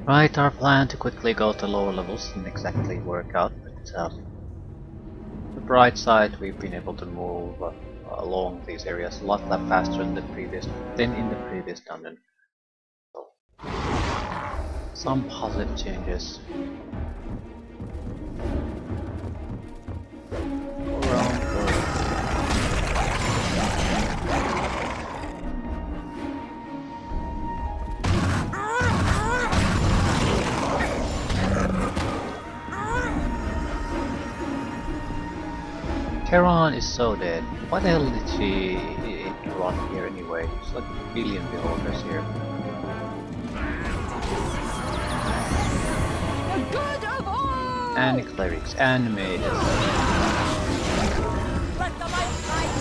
Right, our plan to quickly go to lower levels didn't exactly work out, but the bright side, we've been able to move along these areas a lot faster than in the previous dungeon. So, some positive changes. Around Tehran is so dead. Why the hell did she run here anyway? There's like a billion beholders here. The good of all! And clerics and mages. Let the light guide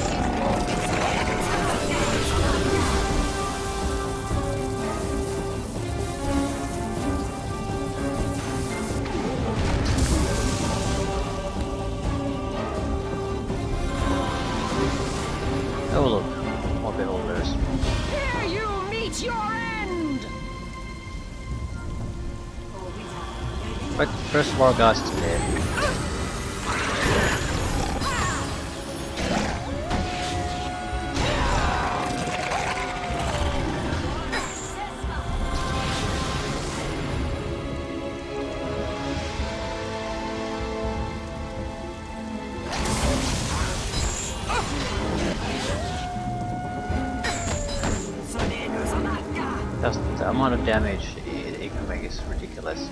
Oh look, more beholders. Here you meet your end! But first of all, guys, is dead. Just the amount of damage it can make is ridiculous.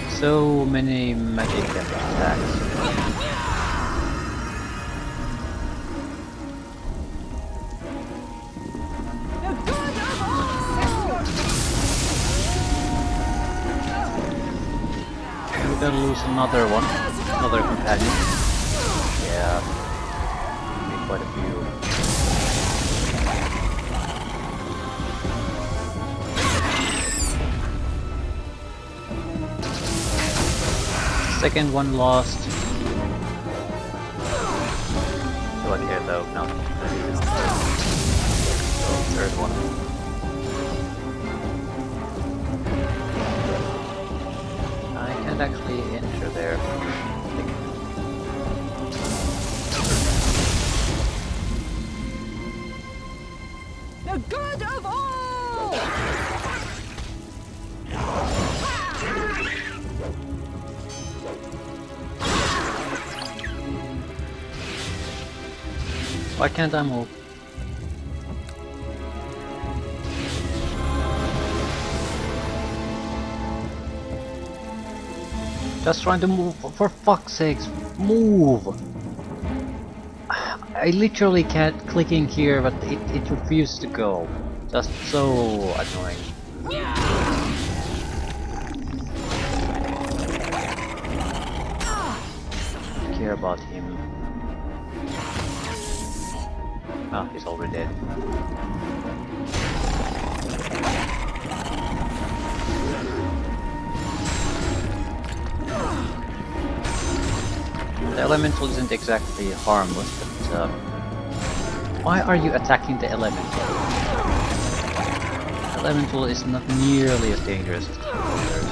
So many magic damage attacks. The good of all! We're gonna lose another one, another companion. Yeah, maybe quite a few. Second one lost. What here though? No, maybe not. So third one. I can't actually enter there. The good of all! Why can't I move? Just trying to move, for fuck's sakes, move! I literally can't clicking here, but it refuses to go. Just so annoying. I care about him. Ah, he's already dead. The elemental isn't exactly harmless, but why are you attacking the elemental? Elemental is not nearly as dangerous as the others.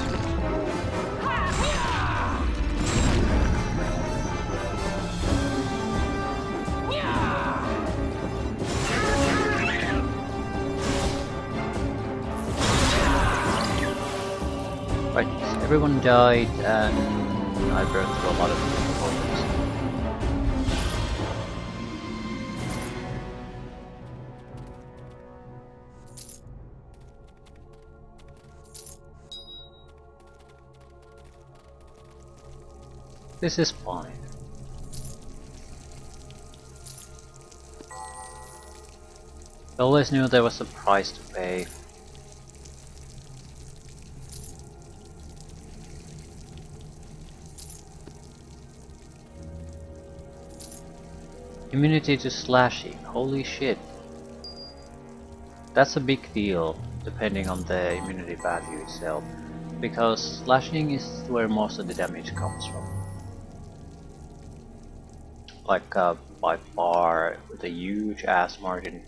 Right, everyone died and I burned through a lot of components. This is fine. I always knew there was a price to pay. Immunity to slashing, holy shit. That's a big deal, depending on the immunity value itself, because slashing is where most of the damage comes from. Like by far, with a huge ass margin.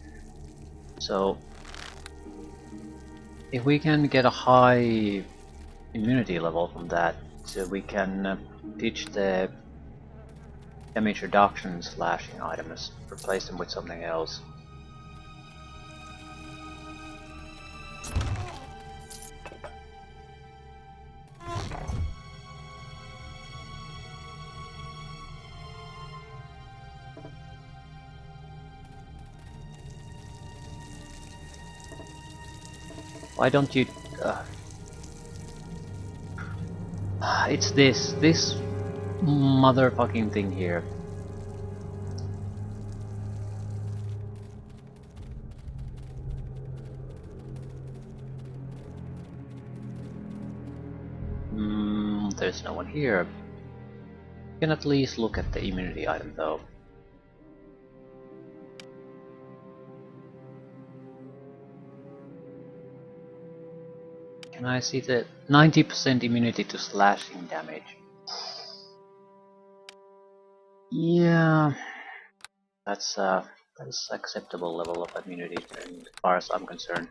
So If we can get a high immunity level from that, we can ditch the damage reduction slashing items, replace them with something else. Why don't you... it's this motherfucking thing here. There's no one here. You can at least look at the immunity item though. Can I see the 90% immunity to slashing damage? Yeah, that's acceptable level of immunity as far as I'm concerned.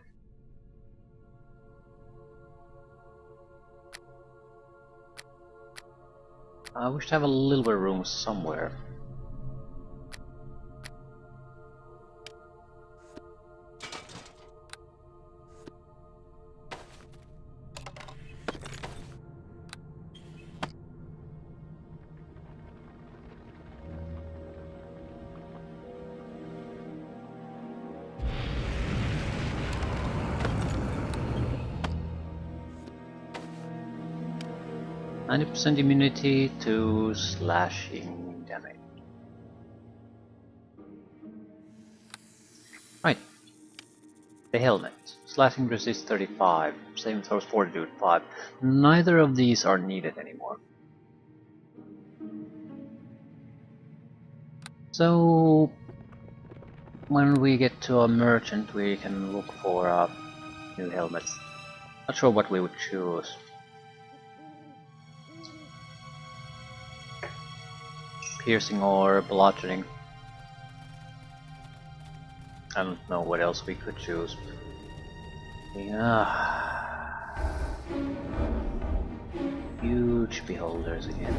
I wish to have a little bit of room somewhere. %90 immunity to slashing damage. Right. The helmet. Slashing resist 35. Same throws fortitude 5. Neither of these are needed anymore. So when we get to a merchant we can look for new helmets. Not sure what we would choose. Piercing or bludgeoning. I don't know what else we could choose. Yeah. Huge beholders again.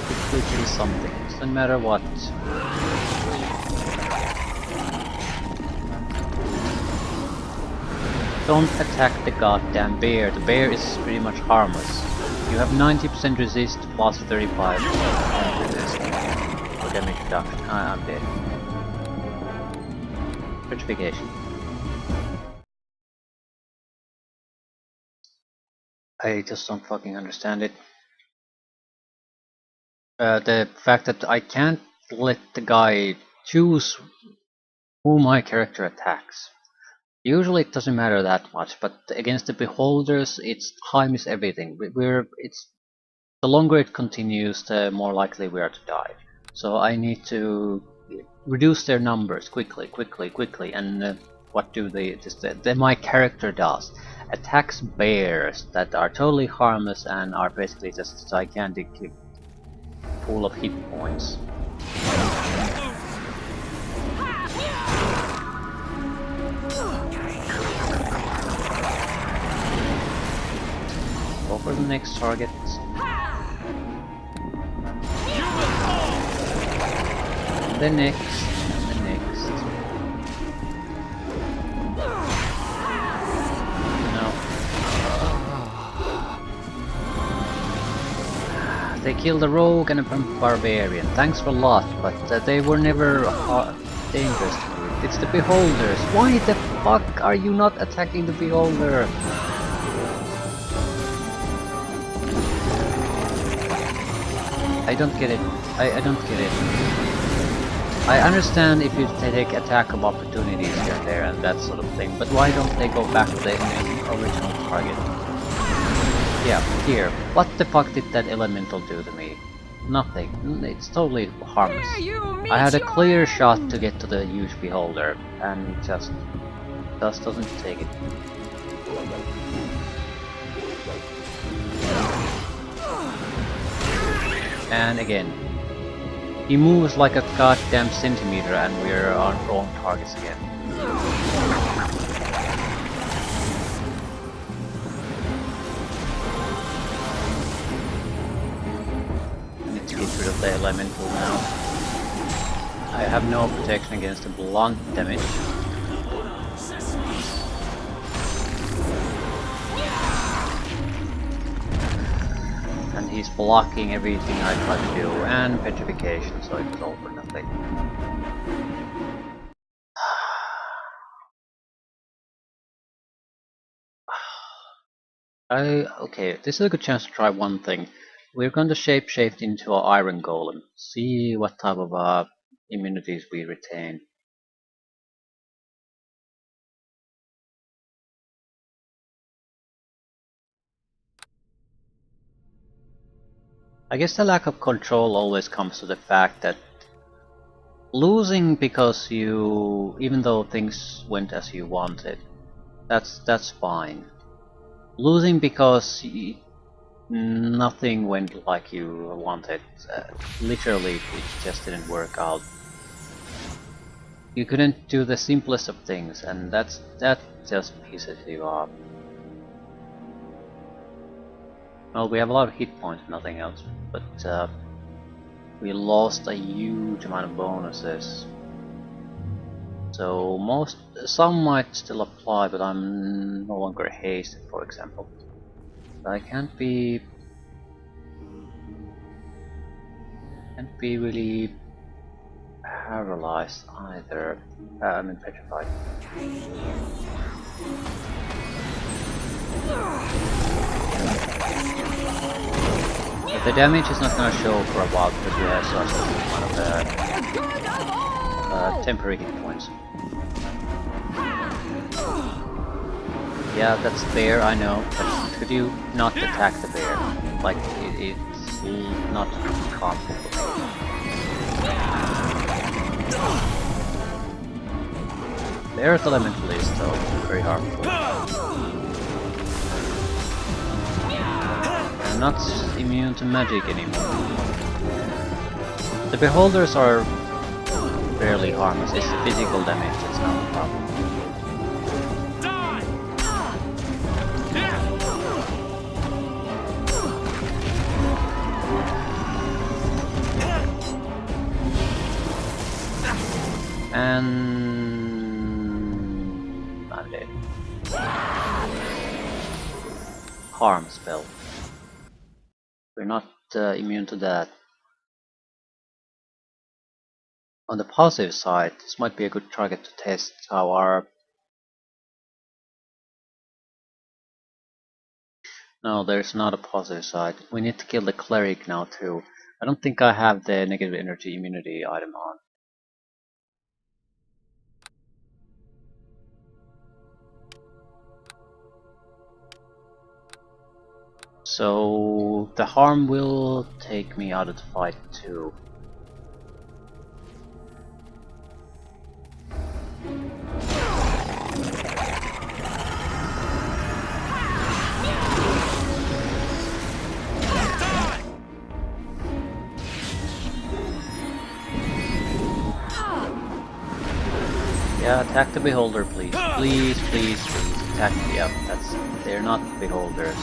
It could be something, doesn't matter what. Don't attack the goddamn bear. The bear is pretty much harmless. You have 90% resist plus 35% resist for damage reduction. I'm dead. Petrification. I just don't fucking understand it. The fact that I can't let the guy choose who my character attacks. Usually it doesn't matter that much, but against the beholders, it's time is everything. The longer it continues, the more likely we are to die. So I need to reduce their numbers quickly, and what do my character does? Attacks bears that are totally harmless and are basically just gigantic pool of hit points. Go for the next target. And the next, and the next. No. They killed a rogue and a barbarian. Thanks for a lot, but they were never dangerous to me. It's the beholders. Why the fuck are you not attacking the beholder? I don't get it. I don't get it. I understand if you take attack of opportunities here and there and that sort of thing, but why don't they go back to the original target? Yeah, here. What the fuck did that elemental do to me? Nothing. It's totally harmless. I had a clear shot to get to the huge beholder, and just doesn't take it. And again. He moves like a goddamn centimeter and we're on wrong targets again. I need to get rid of the elemental now. I have no protection against the blunt damage. And he's blocking everything I try to do, and petrification, so it's all for nothing. Okay, this is a good chance to try one thing. We're going to shapeshift into an iron golem. See what type of immunities we retain. I guess the lack of control always comes to the fact that losing because you, even though things went as you wanted, that's fine. Losing because nothing went like you wanted, literally it just didn't work out. You couldn't do the simplest of things, and that just pisses you off. Well, we have a lot of hit points, nothing else, but we lost a huge amount of bonuses. So some might still apply, but I'm no longer hasted, for example. But I can't be really paralyzed either. I mean petrified. But the damage is not gonna show for a while because we have such a lot of temporary hit points. Yeah, that's bear, I know, but could you not attack the bear? Like, it's not harmful for me. The earth elemental is though very harmful. I'm not immune to magic anymore. The beholders are barely harmless, it's the physical damage that's not the problem. And I'm dead. Harm spell. We're not immune to that. On the positive side, this might be a good target to test how our... No, there's not a positive side. We need to kill the cleric now too. I don't think I have the negative energy immunity item on. So the harm will take me out of the fight too. Yeah, attack the beholder, please. Please, please, please. Attack the... Yep, that's... They're not beholders.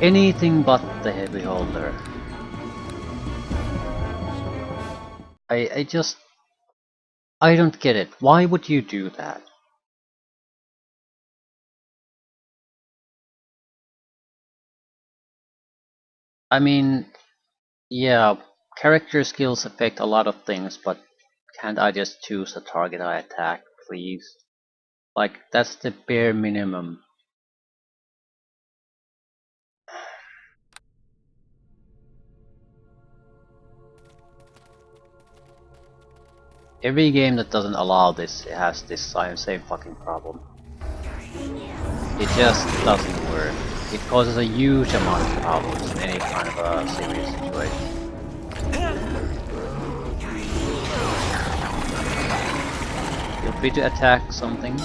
Anything but the beholder. I just... I don't get it. Why would you do that? I mean... Yeah, character skills affect a lot of things, but can't I just choose a target I attack, please? Like, that's the bare minimum. Every game that doesn't allow this has this same fucking problem. It just doesn't work. It causes a huge amount of problems in any kind of a serious situation. Feel free to attack something.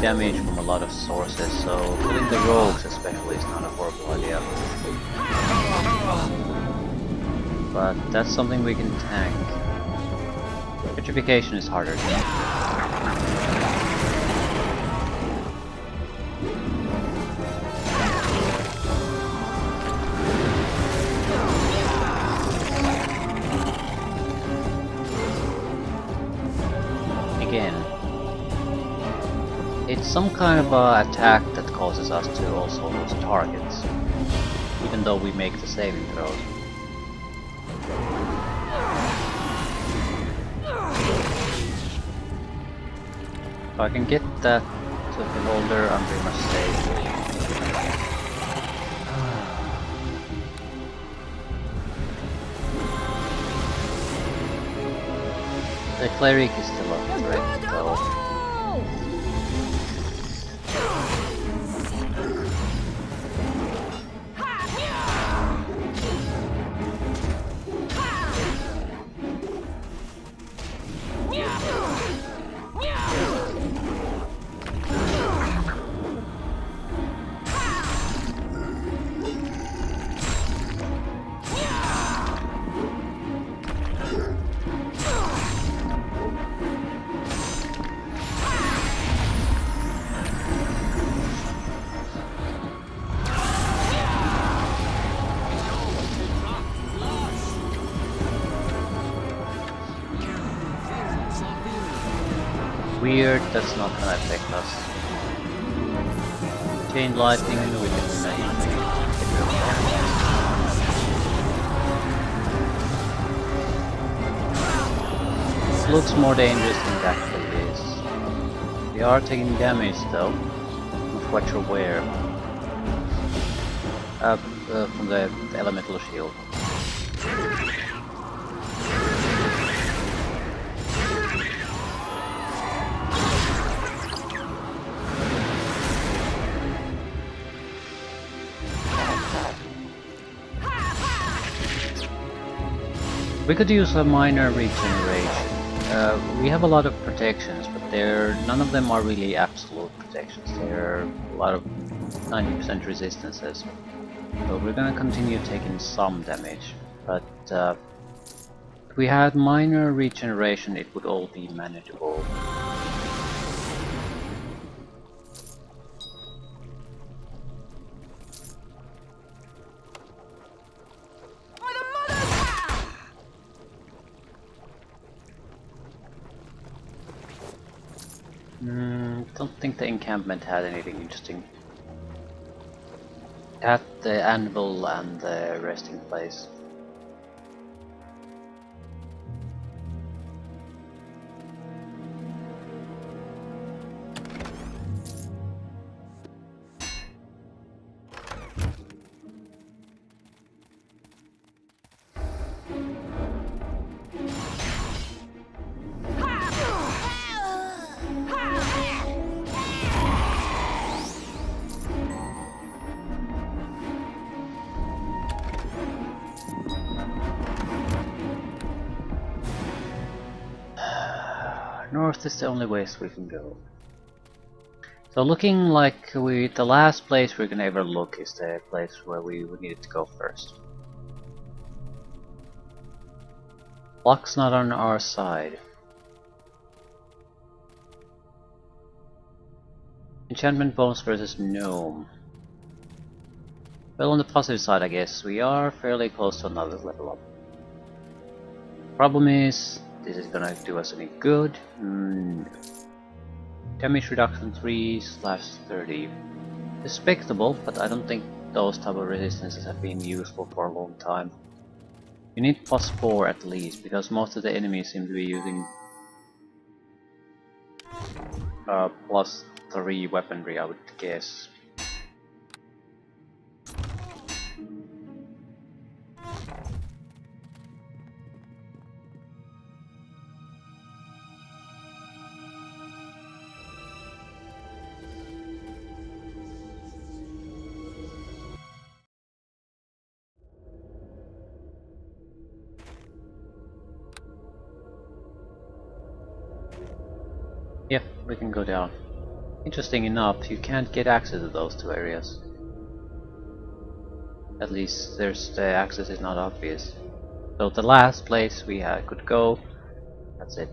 damage from a lot of sources, so killing the rogues especially is not a horrible idea. But that's something we can tank. Petrification is harder. Again, it's some kind of attack that causes us to also lose targets, even though we make the saving throws. If I can get that to the holder, I'm pretty much safe. The cleric is still a threat though. Weird, that's not gonna affect us. Chain lightning, we can get rid of that. This looks more dangerous than it actually is. We are taking damage though. Not quite sure where. From the elemental shield. We could use a minor regeneration. We have a lot of protections, but none of them are really absolute protections. There are a lot of 90% resistances. So we're gonna continue taking some damage, but if we had minor regeneration it would all be manageable. Don't think the encampment had anything interesting. It had the anvil and the resting place. North is the only ways we can go. So looking like the last place we're gonna ever look is the place where we needed to go first. Luck's not on our side. Enchantment bones versus gnome. Well, on the positive side I guess, we are fairly close to another level up. Problem is, this is gonna do us any good? No. Damage reduction 3/30. Respectable, but I don't think those type of resistances have been useful for a long time. You need +4 at least, because most of the enemies seem to be using +3 weaponry, I would guess. Yep, we can go down. Interesting enough, you can't get access to those two areas. At least the access is not obvious. So the last place we could go, that's it.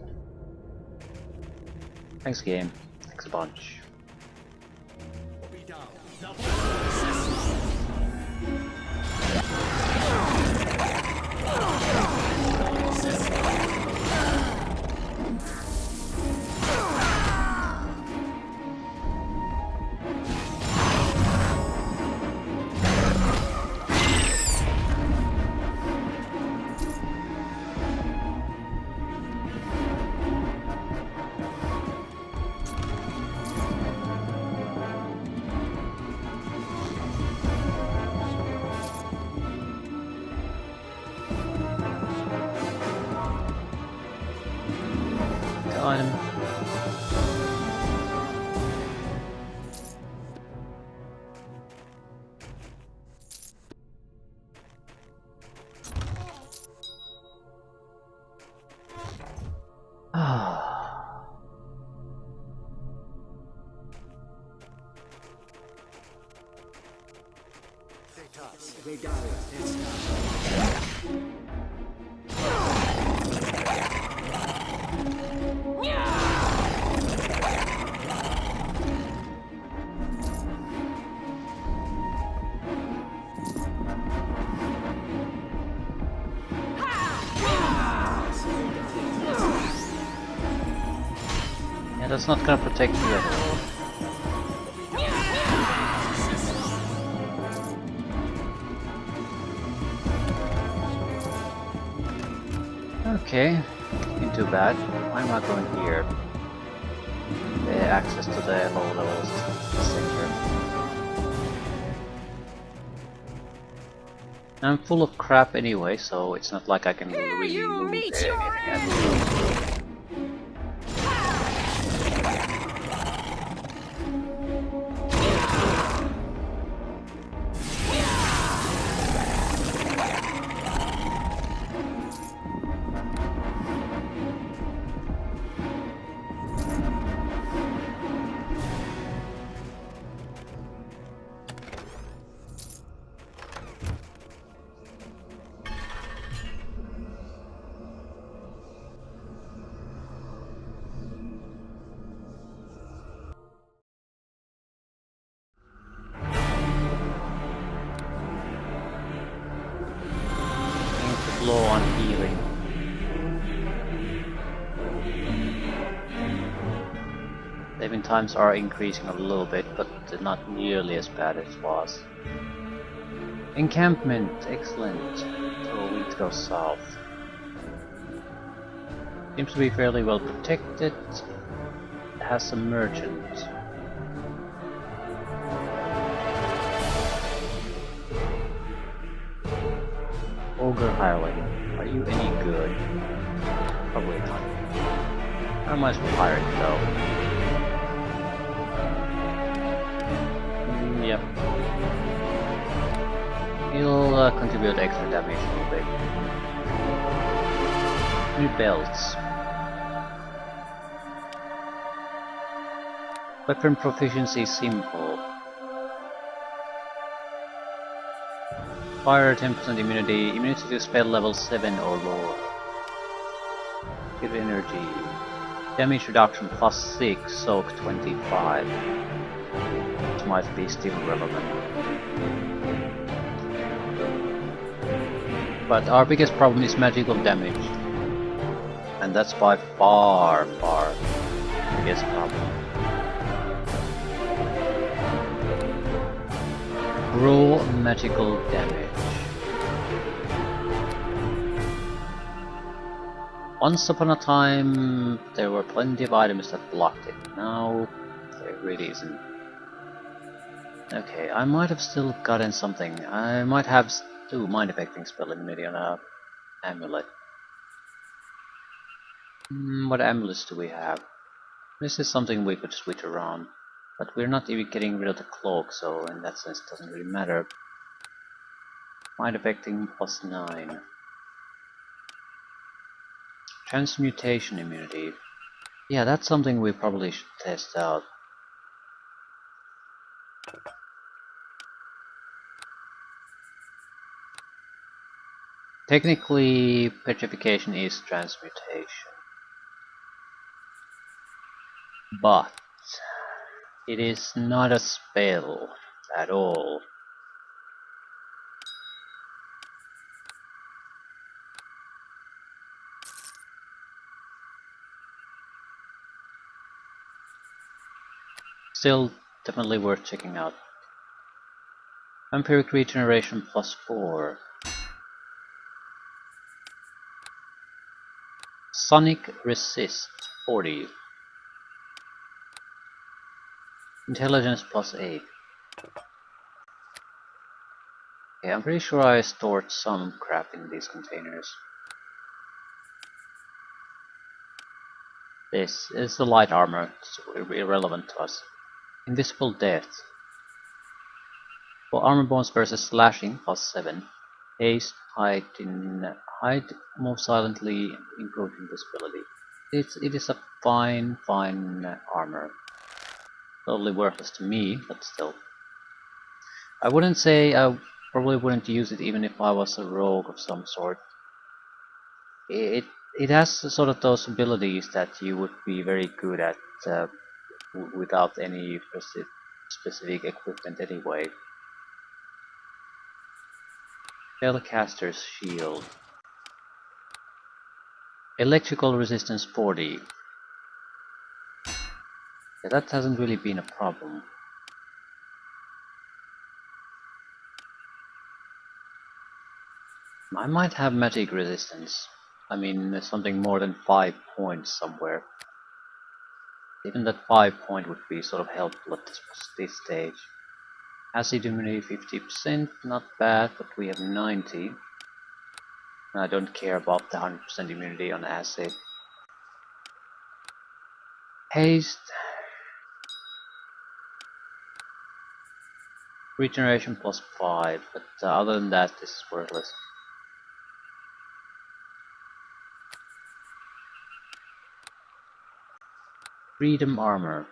Thanks game, thanks a bunch. Item. Yeah, that's not gonna protect you at all. Okay, not too bad. Why am I going here? The access to the lower levels is secure. I'm full of crap anyway, so it's not like I can really loot anything. Low on healing. Saving times are increasing a little bit, but not nearly as bad as it was. Encampment, excellent. So we need to go south. Seems to be fairly well protected. It has a merchant. Ogre Highway. Are you any good? Probably not. I might as well pirate though. Yep. He'll contribute extra damage a little bit. New belts. Weapon proficiency simple. Fire 10% immunity, immunity to spell level 7 or lower. Give energy. Damage reduction plus 6, soak 25. Which might be still relevant. But our biggest problem is magical damage. And that's by far the biggest problem. Raw magical damage. Once upon a time, there were plenty of items that blocked it. Now, there really isn't. Okay, I might have still gotten something. I might have two mind affecting spell immunity on a amulet. What amulets do we have? This is something we could switch around. But we're not even getting rid of the cloak, so in that sense it doesn't really matter. Mind affecting plus 9. Transmutation immunity. Yeah, that's something we probably should test out. Technically, petrification is transmutation, but it is not a spell at all. Still, definitely worth checking out. Vampiric regeneration +4. Sonic resist 40. Intelligence +8. Okay, I'm pretty sure I stored some crap in these containers. This is the light armor, it's irrelevant to us. Invisible death. For armor bonus versus slashing +7. Haste, hide, move silently, improve invisibility. It is a fine armor. Totally worthless to me, but still. I wouldn't say I probably wouldn't use it even if I was a rogue of some sort. It has sort of those abilities that you would be very good at without any specific equipment anyway. Spellcaster's Shield. Electrical resistance 40. Yeah, that hasn't really been a problem. I might have magic resistance. I mean, there's something more than 5 points somewhere. Even that 5 point would be sort of helpful at this stage. Acid immunity 50%, not bad, but we have 90. I don't care about the 100% immunity on acid. Haste. Regeneration +5, but other than that, this is worthless. Freedom armor.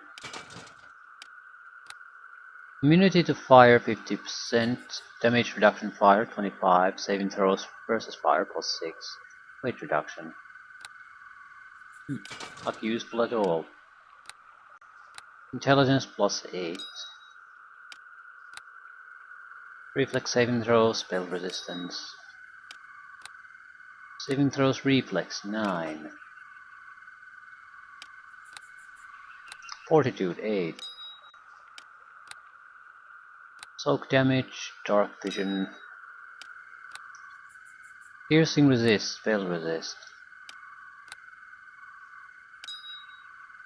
Immunity to fire 50%, damage reduction fire 25, saving throws versus fire +6, weight reduction. Not useful at all. Intelligence +8. Reflex saving throws, spell resistance. Saving throws reflex 9. Fortitude 8. Soak damage, dark vision. Piercing resist, spell resist.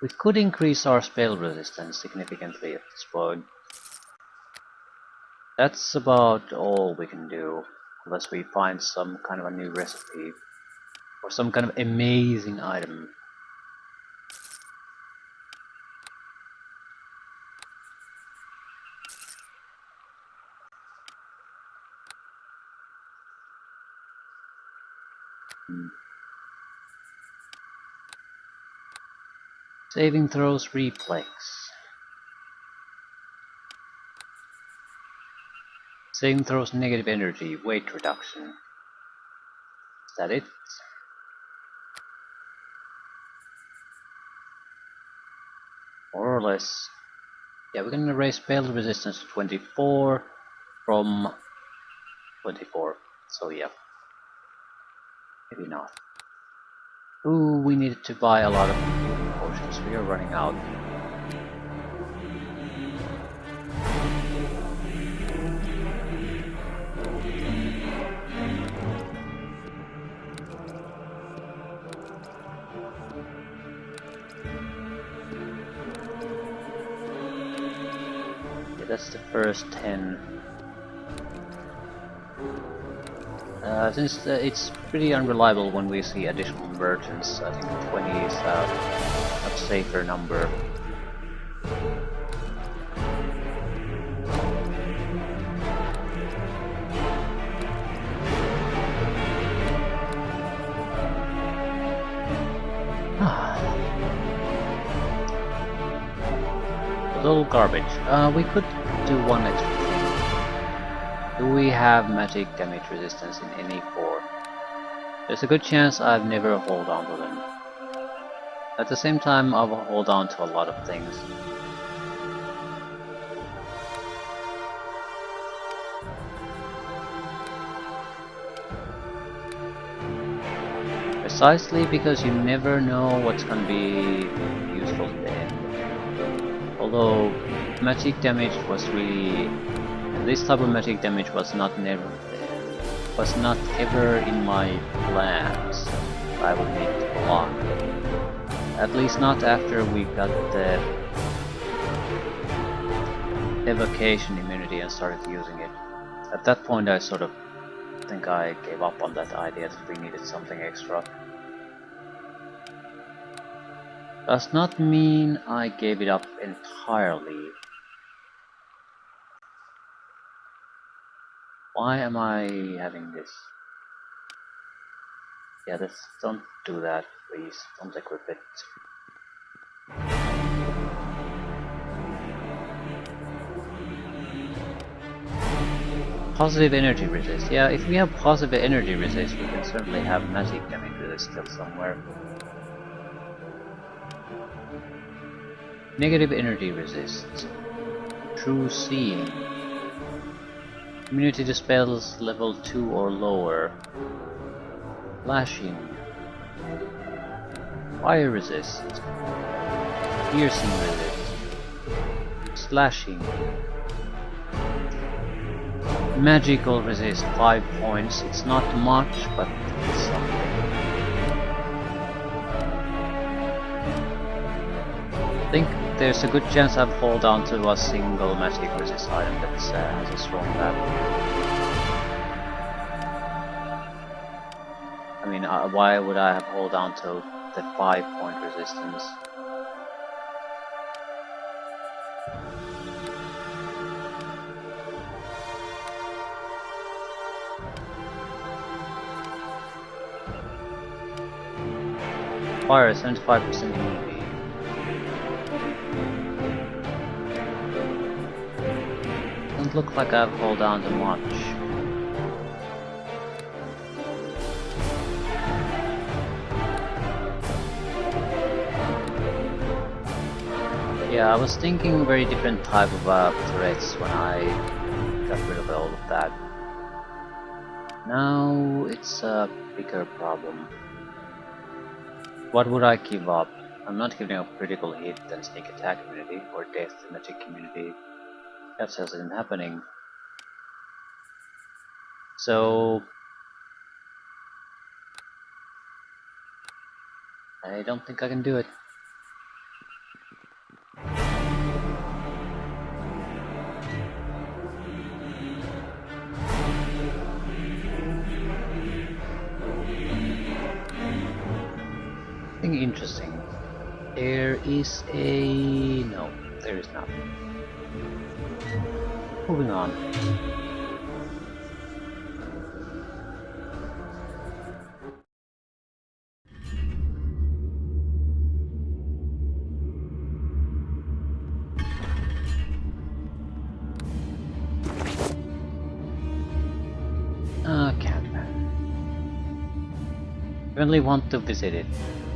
We could increase our spell resistance significantly at this point. That's about all we can do, unless we find some kind of a new recipe, or some kind of amazing item. Saving throws reflex. Saving throws negative energy, weight reduction. Is that it? More or less. Yeah, we're gonna raise spell resistance to 24 from 24. So yeah. Maybe not. Ooh, we needed to buy a lot of potions. We are running out. Yeah, that's the first 10. Since it's pretty unreliable when we see additional merchants, I think 20 is a safer number. Little garbage. We could do one extra thing. Do we have magic damage resistance in any 4? There's a good chance I've never hold on to them. At the same time, I will hold on to a lot of things. Precisely because you never know what's gonna be useful in the end. Although magic damage was really, this type of magic damage was not ever in my plans. I would need to block. At least not after we got the evocation immunity and started using it. At that point I sort of think I gave up on that idea that we needed something extra. Does not mean I gave it up entirely. Why am I having this? Yeah, don't do that, please. Don't equip it. Positive energy resist. Yeah, if we have positive energy resist, we can certainly have magic damage resist still somewhere. Negative energy resist. True seeing. Immunity to spells level 2 or lower. Flashing. Fire resist. Piercing resist. Slashing. Magical resist 5 points. It's not much, but it's something. I think there's a good chance I'll fall down to a single magic resist item that has a strong battle. I mean, why would I have hold on to the 5-point resistance? Fire 75% immunity. Doesn't look like I've hold on to much. Yeah, I was thinking very different type of threats when I got rid of all of that. Now it's a bigger problem. What would I give up? I'm not giving up critical hit and sneak attack immunity or death magic immunity. That just isn't happening. So I don't think I can do it. Something interesting. There is a... no, there is not. Moving on. Camp. Really want to visit it.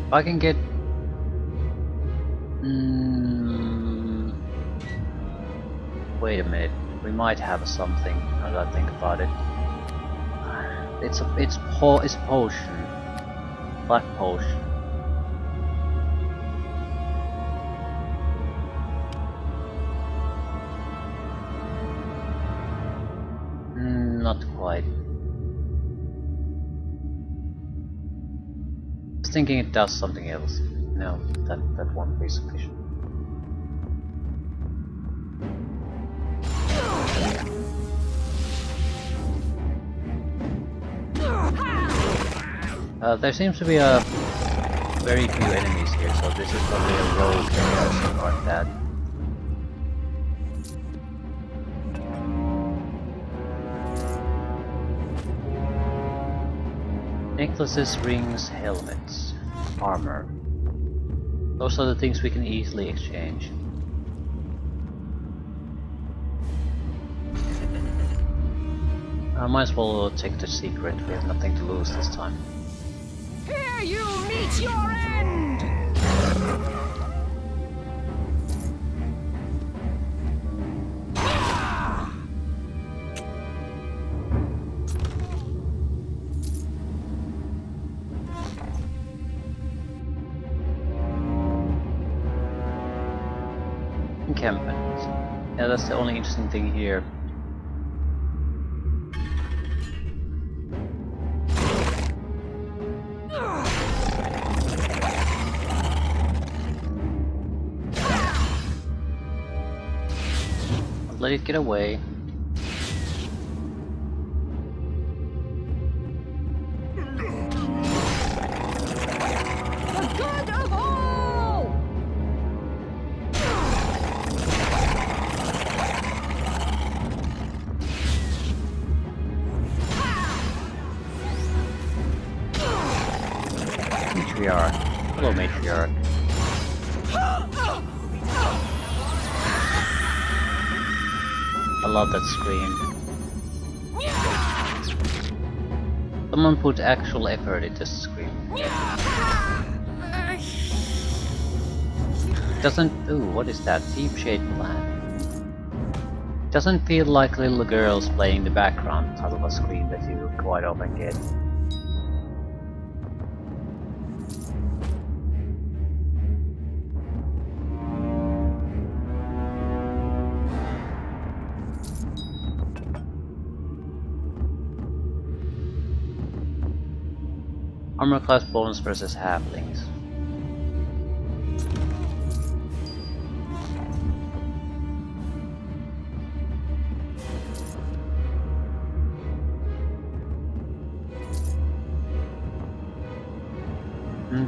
If I can get... wait a minute. We might have something as I think about it. It's potion. Black potion. Not quite. I was thinking it does something else. No, that won't be sufficient. There seems to be a very few enemies here, so this is probably a rogue area or something like that. Necklaces, rings, helmets, armor. Those are the things we can easily exchange. I might as well take the secret, we have nothing to lose this time. Here you meet your end! Encampment. Yeah, that's the only interesting thing here. Let it get away. The good of all! Matriarch. Hello, Matriarch. I love that scream. Someone put actual effort into this scream. Doesn't... ooh, what is that? Deep shade plan. Doesn't feel like little girls playing the background type of a scream that you quite often get. Armor class bonus versus halflings.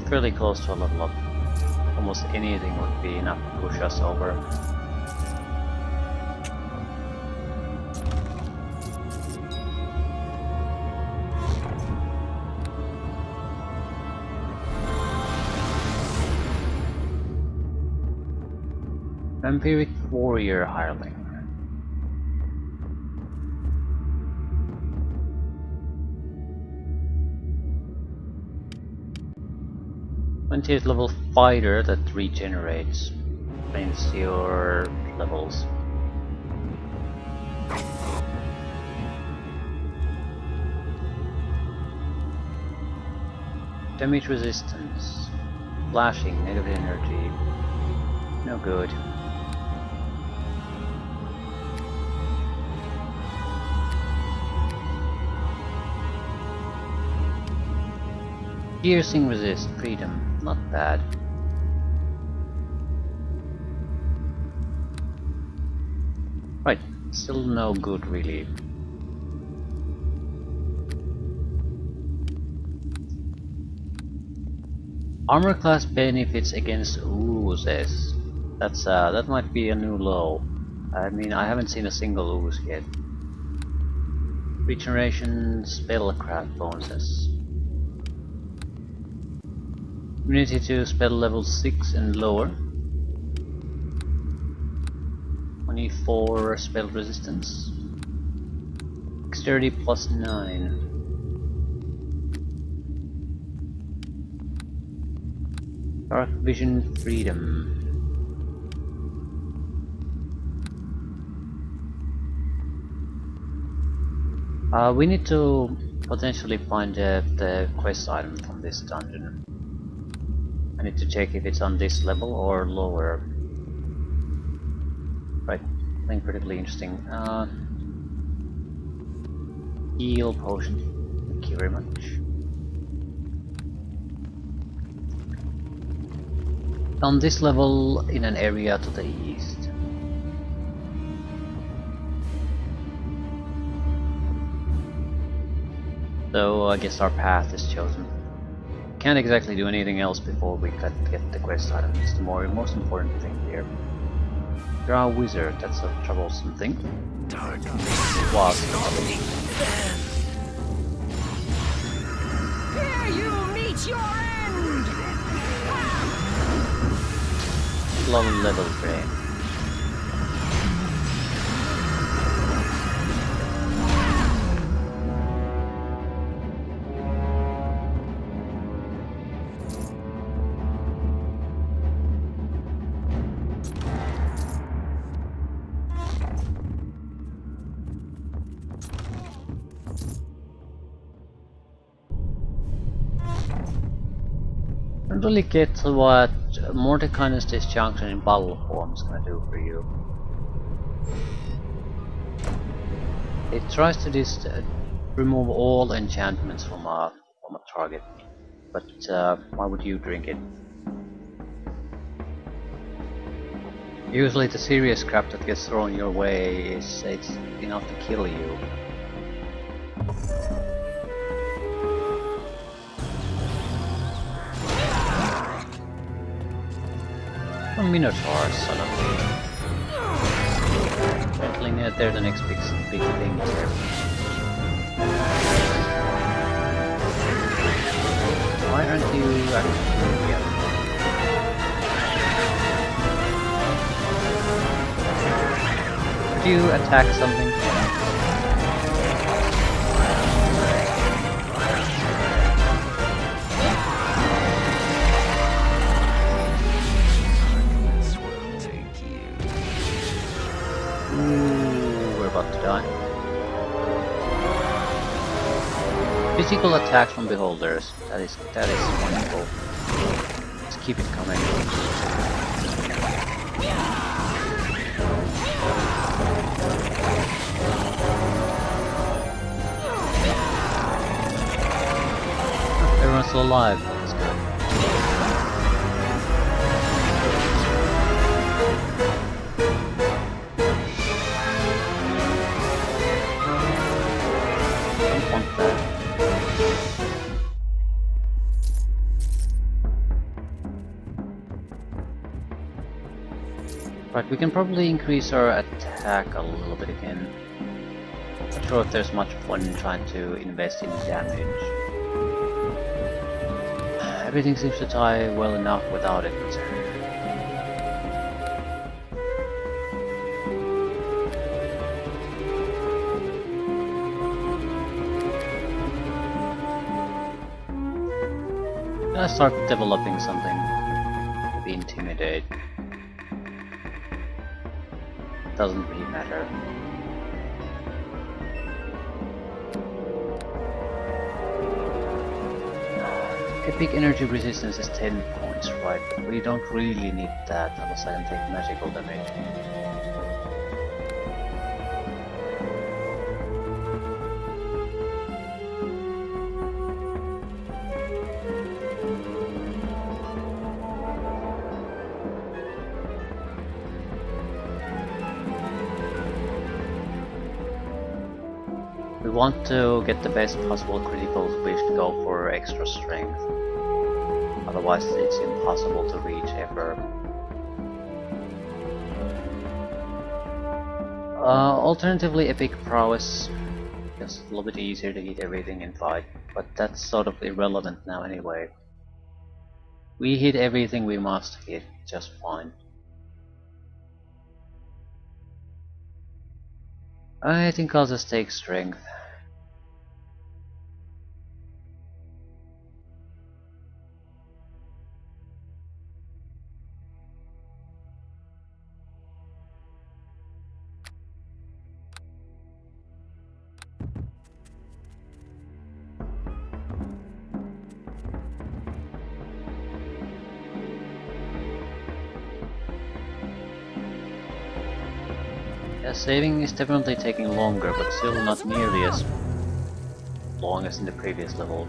Fairly close to a level up. Almost anything would be enough to push us over. Vampiric Warrior Hireling. '20th level fighter that regenerates. Means your levels. Damage resistance. Flashing, negative energy. No good. Piercing resist, freedom, not bad. Right, still no good really. Armor class benefits against oozes. That might be a new low. I mean, I haven't seen a single ooze yet. Regeneration, spellcraft bonuses. Immunity to spell level 6 and lower. 24 spell resistance. Dexterity plus 9. Dark vision freedom. We need to potentially find the quest item from this dungeon. I need to check if it's on this level or lower. Right, something particularly interesting. Heal potion. Thank you very much. On this level, in an area to the east. So I guess our path is chosen. Can't exactly do anything else before we get the quest item. It's the most important thing here. You're a wizard, that's a troublesome thing. Was Here you meet your end! low level brain. don't really get what Mordecai's disjunction in battle form is gonna do for you. It tries to remove all enchantments from a target, but why would you drink it? Usually the serious crap that gets thrown your way it's enough to kill you. A Minotaur suddenly. Gently near there, the next big thing here. Why aren't you actually here? Could you attack something? Ooh, we're about to die. Physical attacks from beholders. That is wonderful. Let's keep it coming. Everyone's still alive. That's good. Don't want that. Right, we can probably increase our attack a little bit again. Not sure if there's much point in trying to invest in damage. Everything seems to tie well enough without it. I start developing something. Maybe intimidate. Doesn't really matter. Epic energy resistance is 10 points, right? But we don't really need that unless I can take magical damage. We want to get the best possible criticals, we should go for extra strength. Otherwise it's impossible to reach ever. Alternatively epic prowess. Just a little bit easier to hit everything in fight, but that's sort of irrelevant now anyway. We hit everything we must hit just fine. I think I'll just take strength. Yeah, saving is definitely taking longer, but still not nearly as long as in the previous level.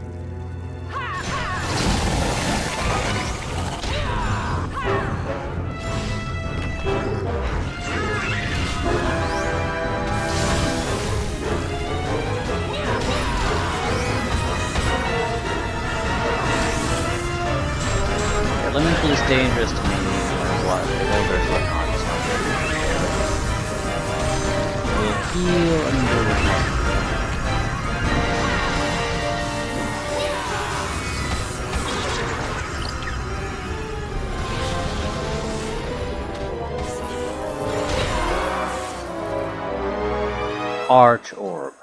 Elemental is dangerous to me, while beholders are not. We'll heal and do the Arch Orb.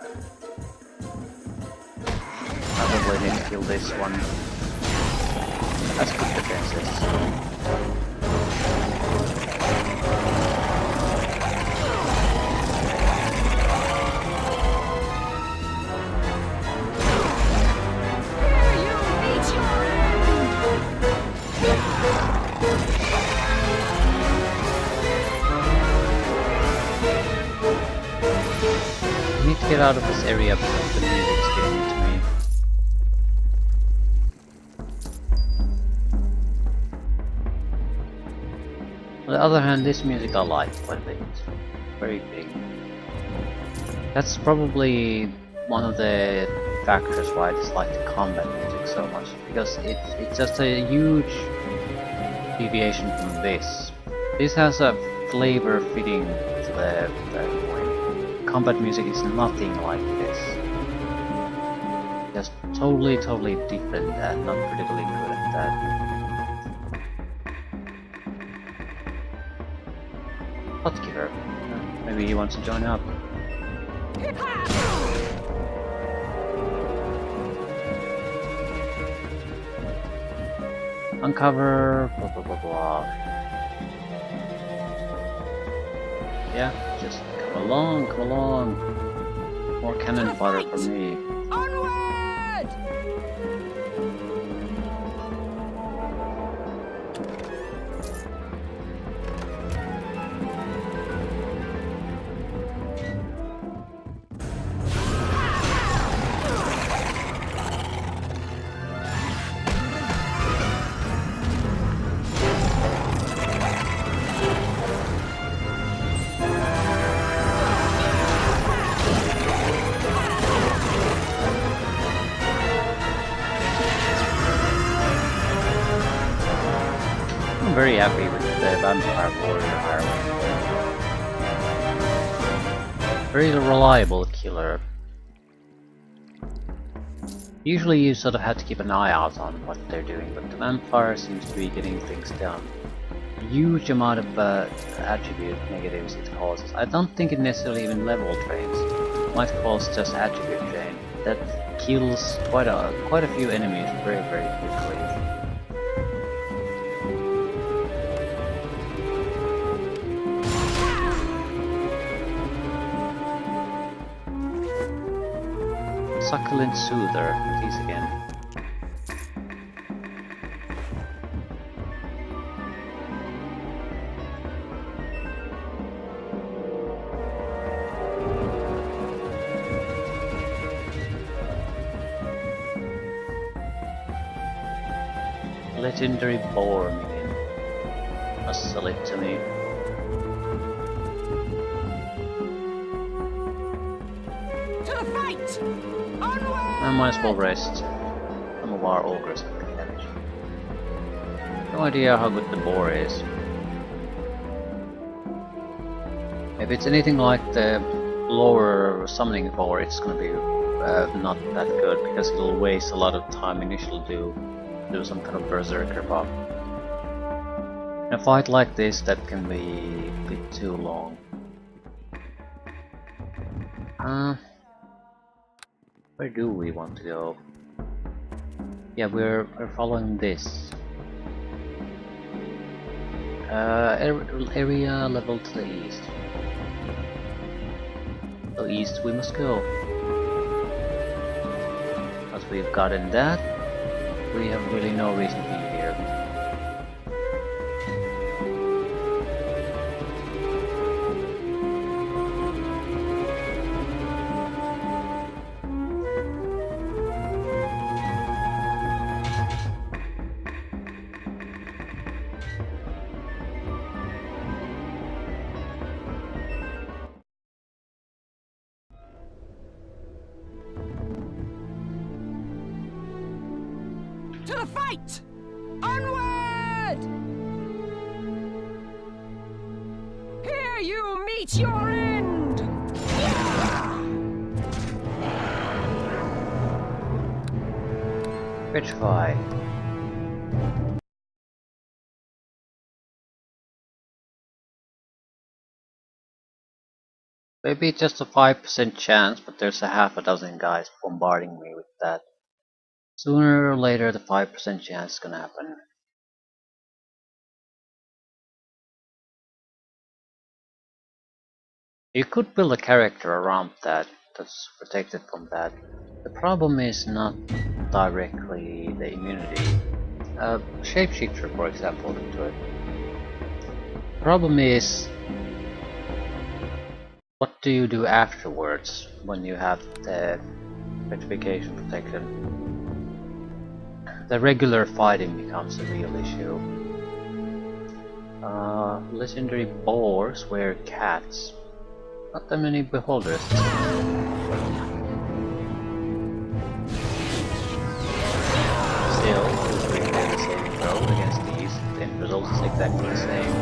Probably need to kill this one. That's good defenses. I need to get out of this area because the music's getting to me. On the other hand, this music I like quite a bit. Very big. That's probably one of the factors why I dislike the combat music so much, because it's just a huge deviation from this. This has a flavor fitting to the point. Combat music is nothing like this. Just totally different and not particularly good at that. Hotkeeper. Maybe he wants to join up. Uncover, blah blah blah blah. Yeah, just come along, come along. More cannon fodder for me. Onward! I'm very happy with the Vampire Warrior armor. Very reliable killer. Usually you sort of have to keep an eye out on what they're doing, but the Vampire seems to be getting things done. A huge amount of attribute negatives it causes. I don't think it necessarily even level drains. It might cause just attribute drain. That kills quite a few enemies very quickly. Succulent Soother, these again. Legendary Boar Minion. Must sell it to me. To the fight! Onward! I might as well rest. Some of our ogres have good damage. No idea how good the boar is. If it's anything like the lower summoning boar, it's gonna be not that good, because it'll waste a lot of time initially to do some kind of berserker buff. In a fight like this, that can be a bit too long. Where do we want to go? Yeah, we're following this. Area level to the east. So east we must go. Once we've gotten that, we have really no reason to be here. To the fight! Onward! Here you meet your end! Petrify. Maybe just a 5% chance, but there's a half a dozen guys bombarding me with that. Sooner or later the 5% chance is gonna happen. You could build a character around that that's protected from that. The problem is not directly the immunity. Shapeshifter, for example, into it. Problem is, what do you do afterwards when you have the petrification protection? The regular fighting becomes a real issue. Legendary boars wear cats. Not that many beholders. Still, if we play the same throw against these, the end result is exactly the same.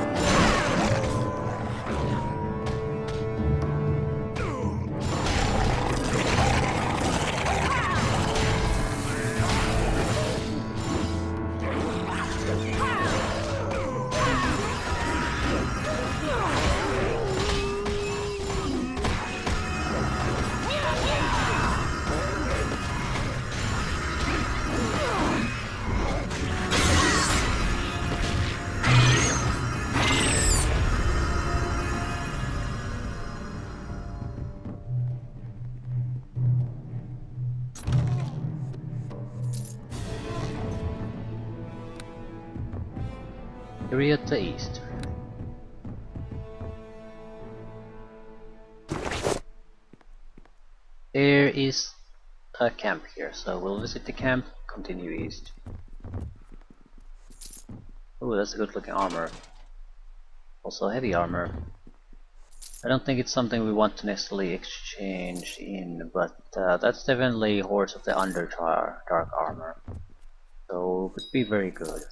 Area to the east. There is a camp here, so we'll visit the camp, continue east. Oh, that's a good looking armor. Also heavy armor. I don't think it's something we want to necessarily exchange in, but that's definitely Horse of the Underdark dark armor. So it would be very good.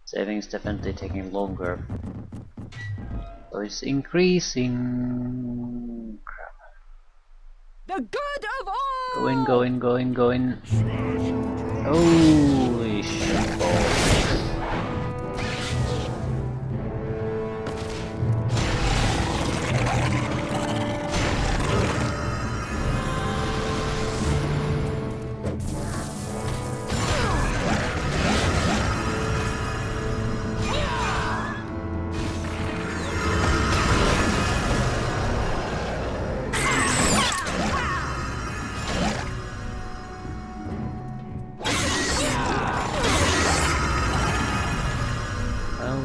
Saving is definitely taking longer. So it's increasing. Crap. The good of all! Going. Holy shit balls.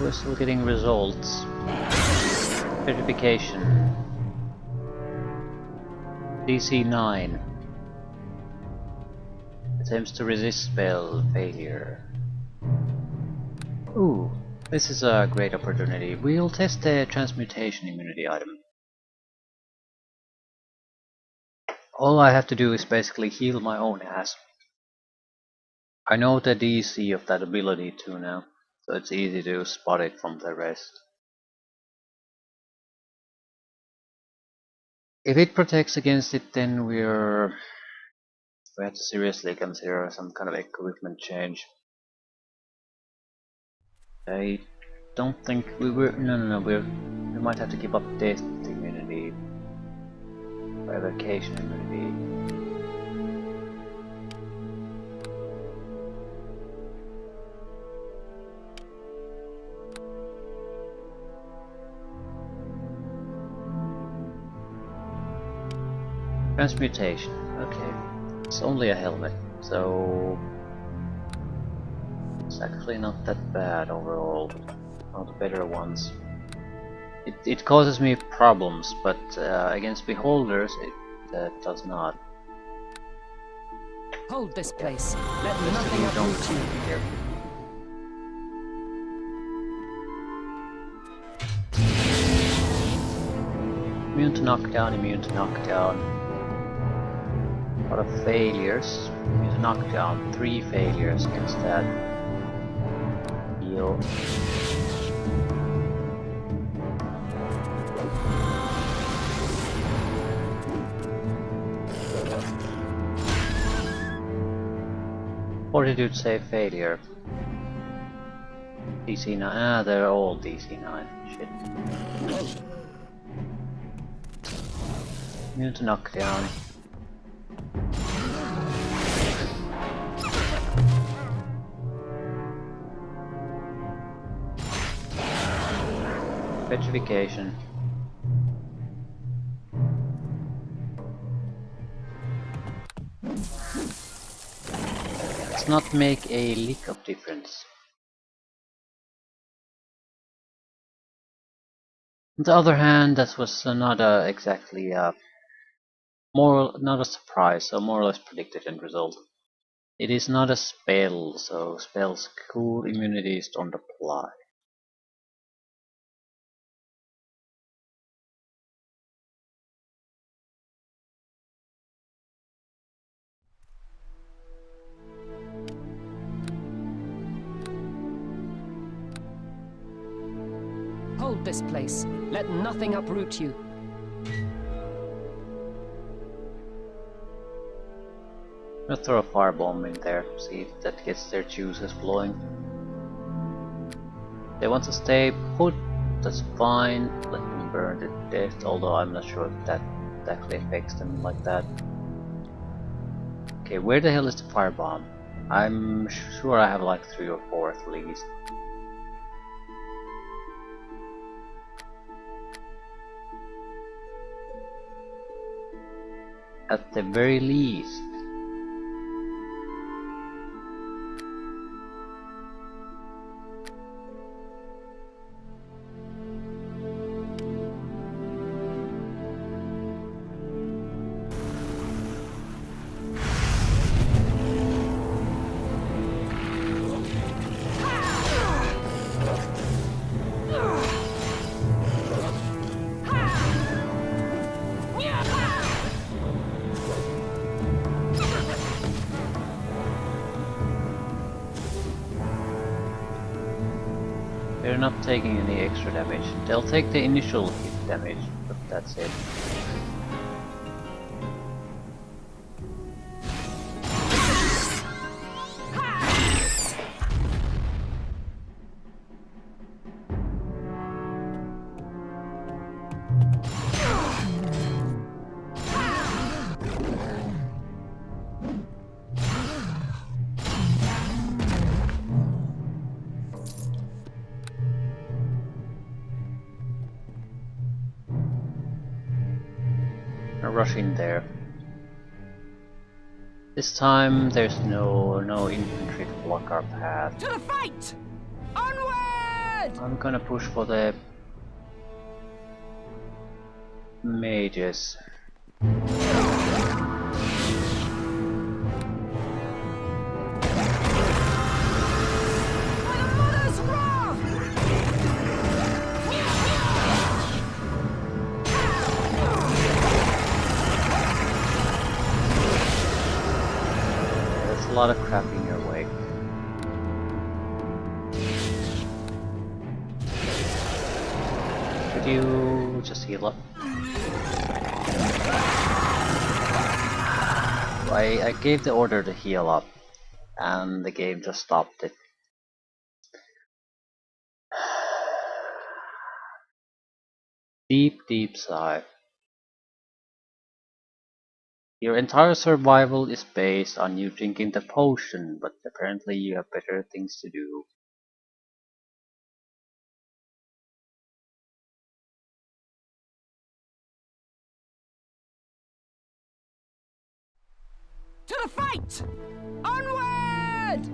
We're still getting results. Petrification. DC 9. Attempts to resist spell failure. Ooh, this is a great opportunity. We'll test the transmutation immunity item. All I have to do is basically heal my own ass. I know the DC of that ability too now, so it's easy to spot it from the rest. If it protects against it, then we have to seriously consider some kind of equipment change. I don't think we might have to keep up death immunity or evocation immunity. Transmutation, okay. It's only a helmet, so it's actually not that bad overall. One of the better ones. It causes me problems, but against beholders it does not. Hold this place. Let nothing uproot you. Here. Immune to knockdown, immune to knockdown. A lot of failures. Immune to knockdown. 3 failures against that. Heal. Fortitude save failure. DC 9. Ah, they're all DC 9. Shit. Immune to knockdown. Petrification. Does not make a lick of difference. On the other hand, that was not exactly not a surprise, so more or less predicted end result. It is not a spell, so spells cool immunities don't apply. Hold this place. Let nothing uproot you. I'm gonna throw a firebomb in there, see if that gets their juices flowing. They want to stay put, that's fine. Let them burn to death, although I'm not sure if that actually affects them like that. Okay, where the hell is the firebomb? I'm sure I have like 3 or 4 at least. At the very least. They're not taking any extra damage. They'll take the initial hit damage, but that's it. Rush in there. This time there's no infantry to block our path. To the fight! Onward! I'm gonna push for the mages. A lot of crap in your wake. Could you just heal up? I gave the order to heal up, and the game just stopped it. Deep sigh. Your entire survival is based on you drinking the potion, but apparently you have better things to do. To the fight! Onward!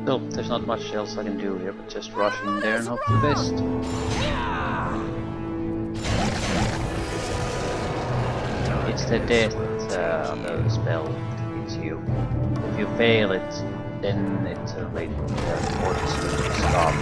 Still, there's not much else I can do here, but just rush in there and hope for the best. It's the death on the spell that hits you. If you fail it, then it's a late forces you to stop.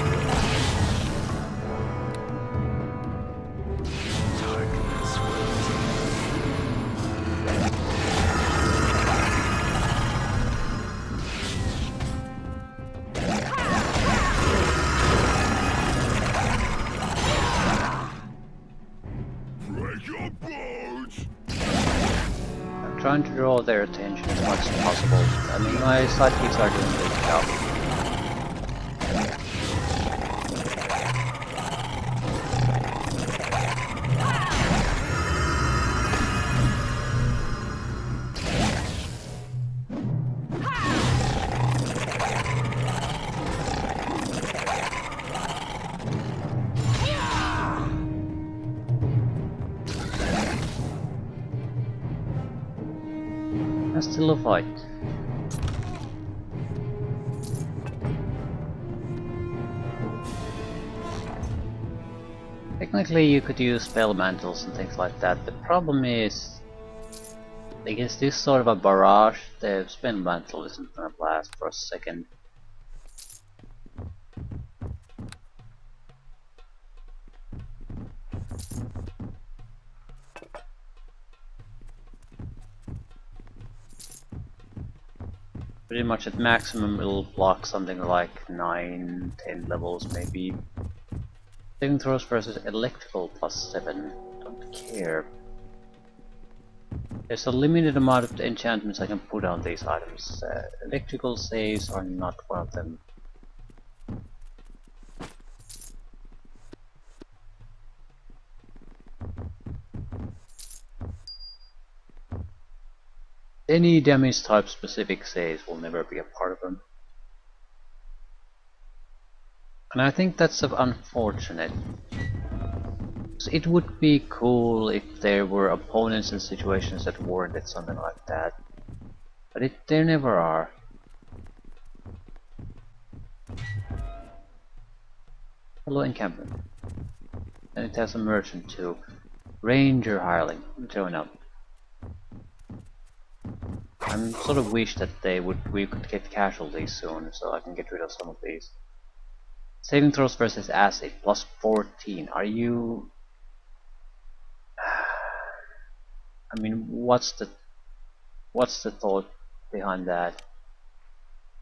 Trying to draw their attention as much as possible. I mean, my sidekicks are doing a good job. Still a fight. Technically you could use spell mantles and things like that. The problem is, I guess this sort of a barrage, the spell mantle isn't gonna last for a second. Pretty much at maximum it'll block something like 9-10 levels maybe. Saving throws versus electrical +7. Don't care. There's a limited amount of enchantments I can put on these items. Electrical saves are not one of them. Any damage type specific saves will never be a part of them. And I think that's unfortunate. It would be cool if there were opponents in situations that warranted something like that. But there never are. Hello encampment. And it has a merchant too. Ranger hireling. Showing up. I'm sort of wish that we could get casualties soon, so I can get rid of some of these. Saving throws versus acid +14. Are you? I mean, what's the thought behind that?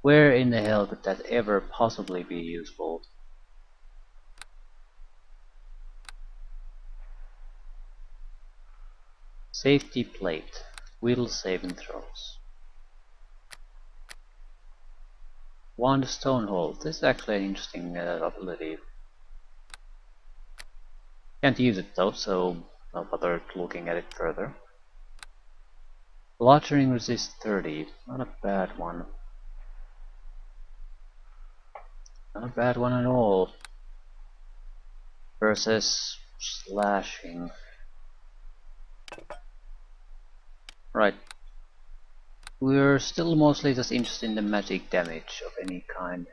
Where in the hell could that ever possibly be useful? Safety plate. Will saving throws. Wand Stonehold. This is actually an interesting ability. Can't use it though, so I'll bother looking at it further. Bludgeoning resist 30. Not a bad one. Not a bad one at all. Versus slashing. Right. We're still mostly just interested in the magic damage of any kind.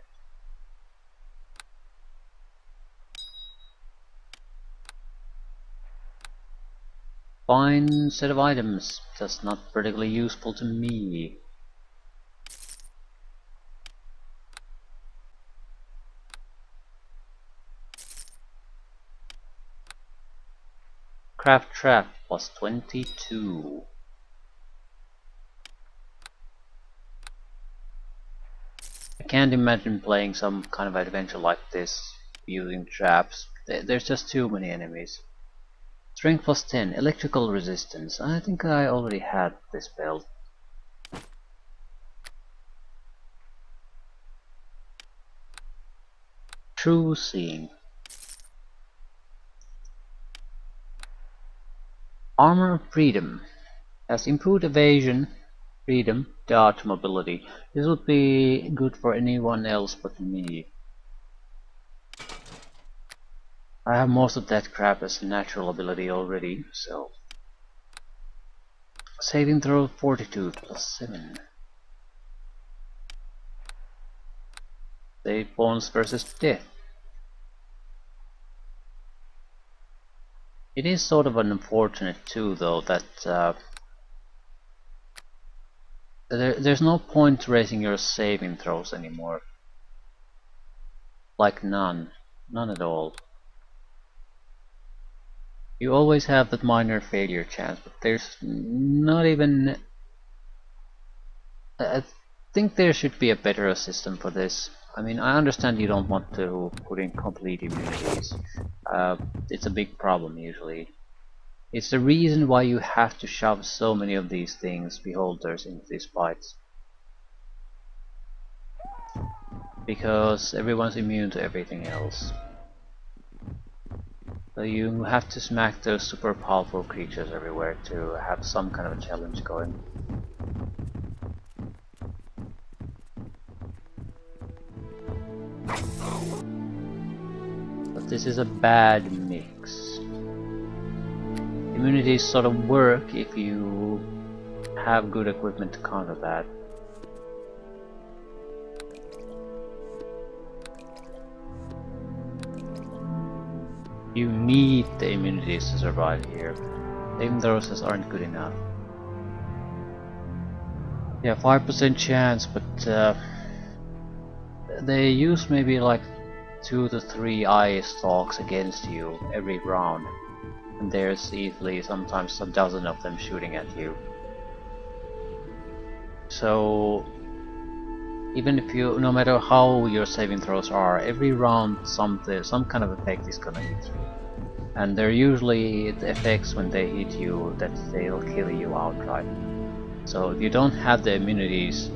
Fine set of items, just not particularly useful to me. Craft trap +22. I can't imagine playing some kind of adventure like this using traps. There's just too many enemies. Strength +10, electrical resistance. I think I already had this build. True seeing. Armor of Freedom has improved evasion, freedom, dodge, mobility. This would be good for anyone else but me. I have most of that crap as natural ability already, so. Saving throw 42 +7. Save bonus versus death. It is sort of unfortunate too, though, that there's no point raising your saving throws anymore. Like none at all. You always have that minor failure chance, but there's not even. I think there should be a better system for this. I mean, I understand you don't want to put in complete immunities. It's a big problem usually. It's the reason why you have to shove so many of these things, beholders, into these fights. Because everyone's immune to everything else. So you have to smack those super powerful creatures everywhere to have some kind of a challenge going. But this is a bad mix. Immunities sort of work if you have good equipment to counter that. You need the immunities to survive here. Flamethrowers aren't good enough. Yeah, 5% chance, but they use maybe like 2 to 3 eye stalks against you every round. And there's easily sometimes a dozen of them shooting at you. So even if you, no matter how your saving throws are, every round some kind of effect is gonna hit you. And they're usually the effects when they hit you that they'll kill you outright. So if you don't have the immunities,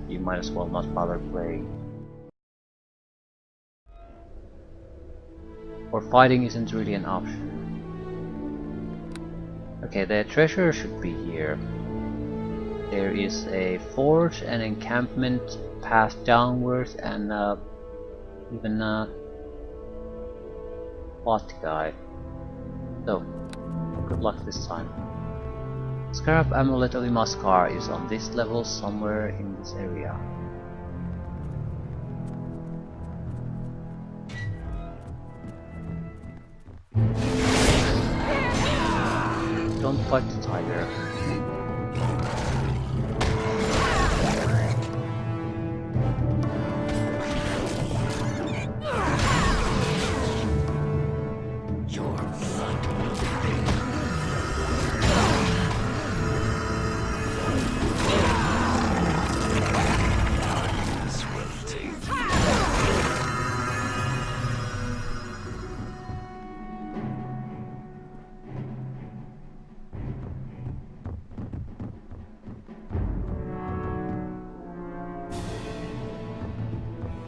you might as well not bother playing. Or fighting isn't really an option. Okay, the treasure should be here. There is a forge, an encampment, path downwards, and even a plot guide. So, good luck this time. Scarab Amulet of Imaskar is on this level somewhere in this area. Don't fight the tiger.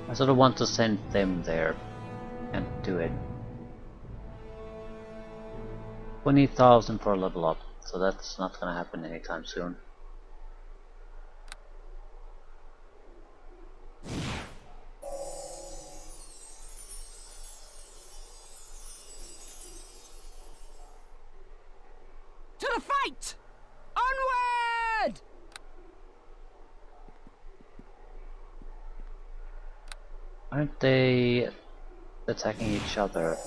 I sort of want to send them there and do it. 20,000 for a level up, so that's not gonna happen anytime soon. To the fight! Onward! Aren't they attacking each other?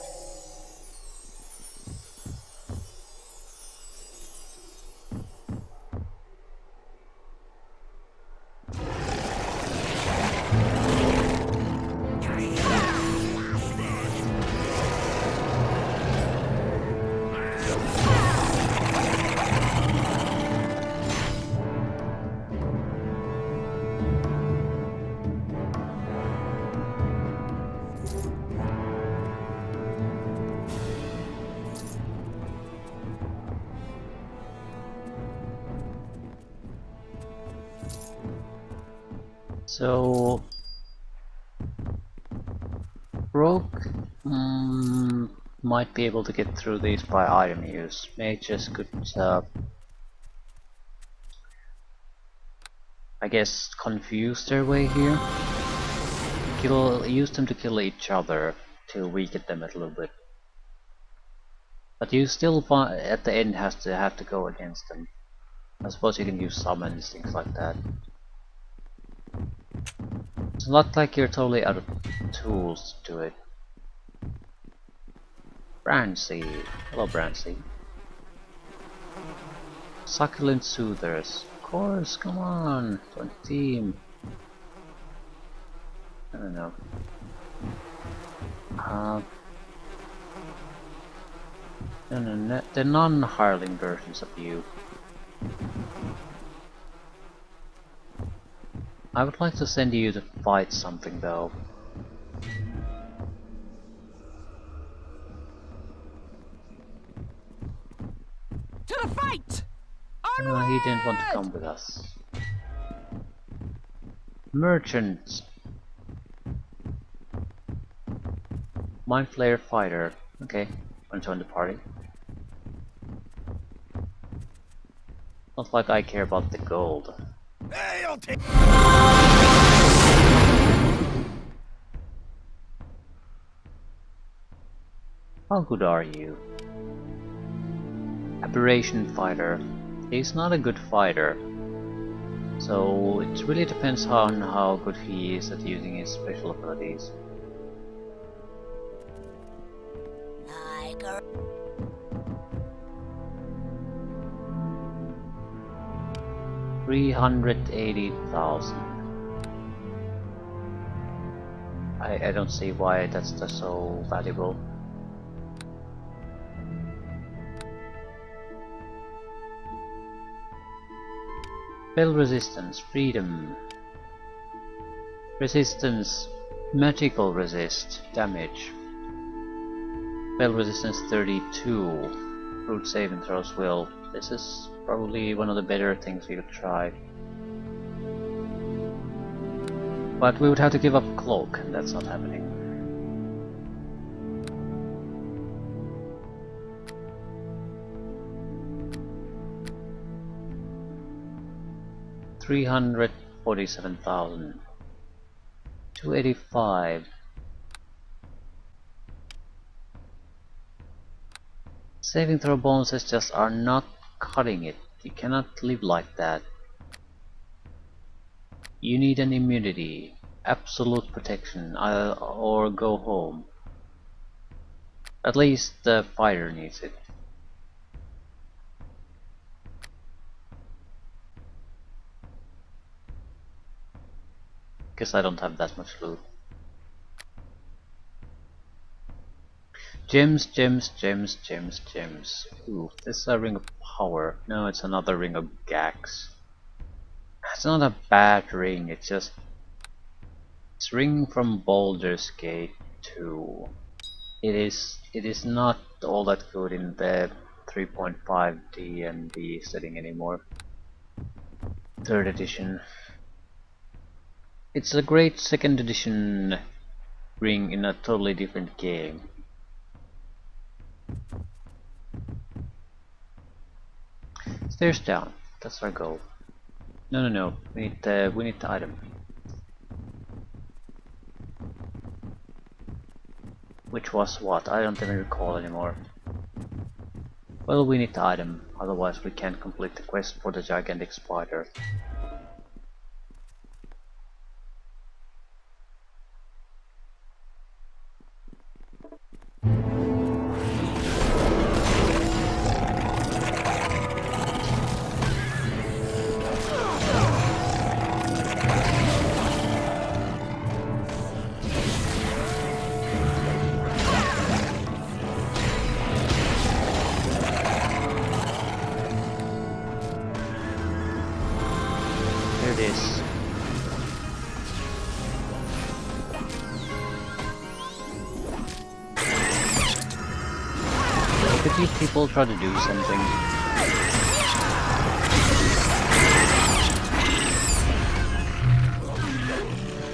So Rogue might be able to get through these by item use. Mages could, I guess, confuse their way here. Use them to kill each other to weaken them a little bit. But you still at the end have to go against them. I suppose you can use summons, things like that. It's not like you're totally out of tools to do it. Brancy. Hello, Brancy. Succulent Soothers. Of course, come on. 20 team. I don't know. No, the non-Harling versions of you. I would like to send you to fight something though. To the fight! He didn't want to come with us. Merchant. Mind Flayer Fighter. Okay, wanna join the party? Not like I care about the gold. Hey, I'll take. How good are you? Aberration Fighter. He's not a good fighter. So it really depends on how good he is at using his special abilities. Tiger. 380,000. I don't see why that's so valuable. Spell resistance, freedom. Resistance, magical resist, damage. Spell resistance 32. Root saving throws will. This is probably one of the better things we could try. But we would have to give up cloak, and that's not happening. $347,000. 285. Saving throw bonuses just are not cutting it. You cannot live like that. You need an immunity, absolute protection, or go home. At least the fighter needs it. Guess I don't have that much loot. Gems, gems, gems, gems, gems. Ooh, this is a ring of power. No, it's another ring of gags. It's not a bad ring, it's just... It's ring from Baldur's Gate 2. It is not all that good in the 3.5 D&D setting anymore. 3rd edition. It's a great 2nd edition ring in a totally different game. Stairs down. That's our goal. No. We need the item. Which was what? I don't even recall anymore. Well, we need the item. Otherwise, we can't complete the quest for the gigantic spider. Here it is. Could these people try to do something?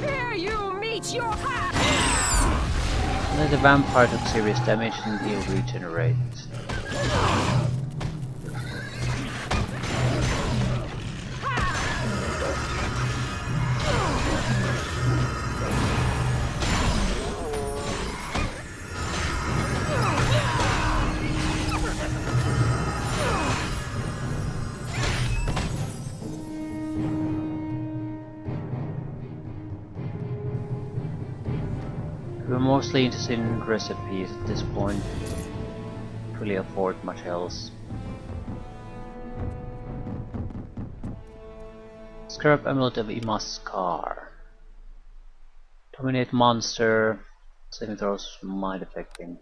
Here you meet your half. The vampire took serious damage and he'll regenerate. We're mostly interested in recipes at this point. Can't really afford much else. Scrap Amulet of Ima's Scar. Dominate monster. Saving throws mind affecting.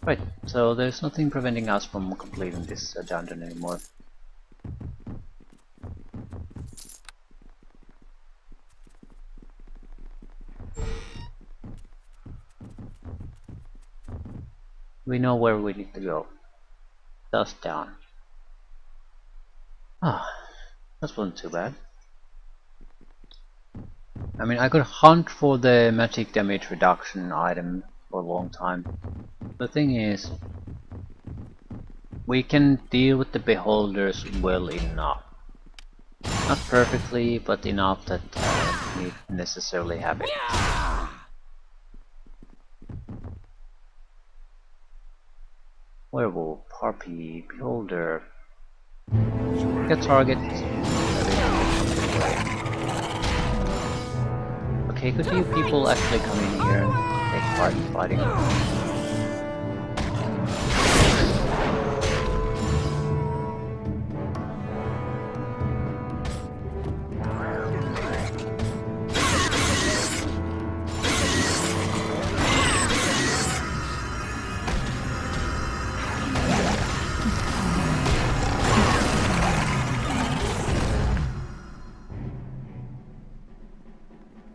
Right, so there's nothing preventing us from completing this dungeon anymore. We know where we need to go. Dust down. Ah, that wasn't too bad. I mean, I could hunt for the magic damage reduction item for a long time. The thing is, we can deal with the beholders well enough. Not perfectly, but enough that I don't need necessarily have it. Werewolf, harpy, beholder. Get target. Okay, could you people actually come in here and take part in fighting?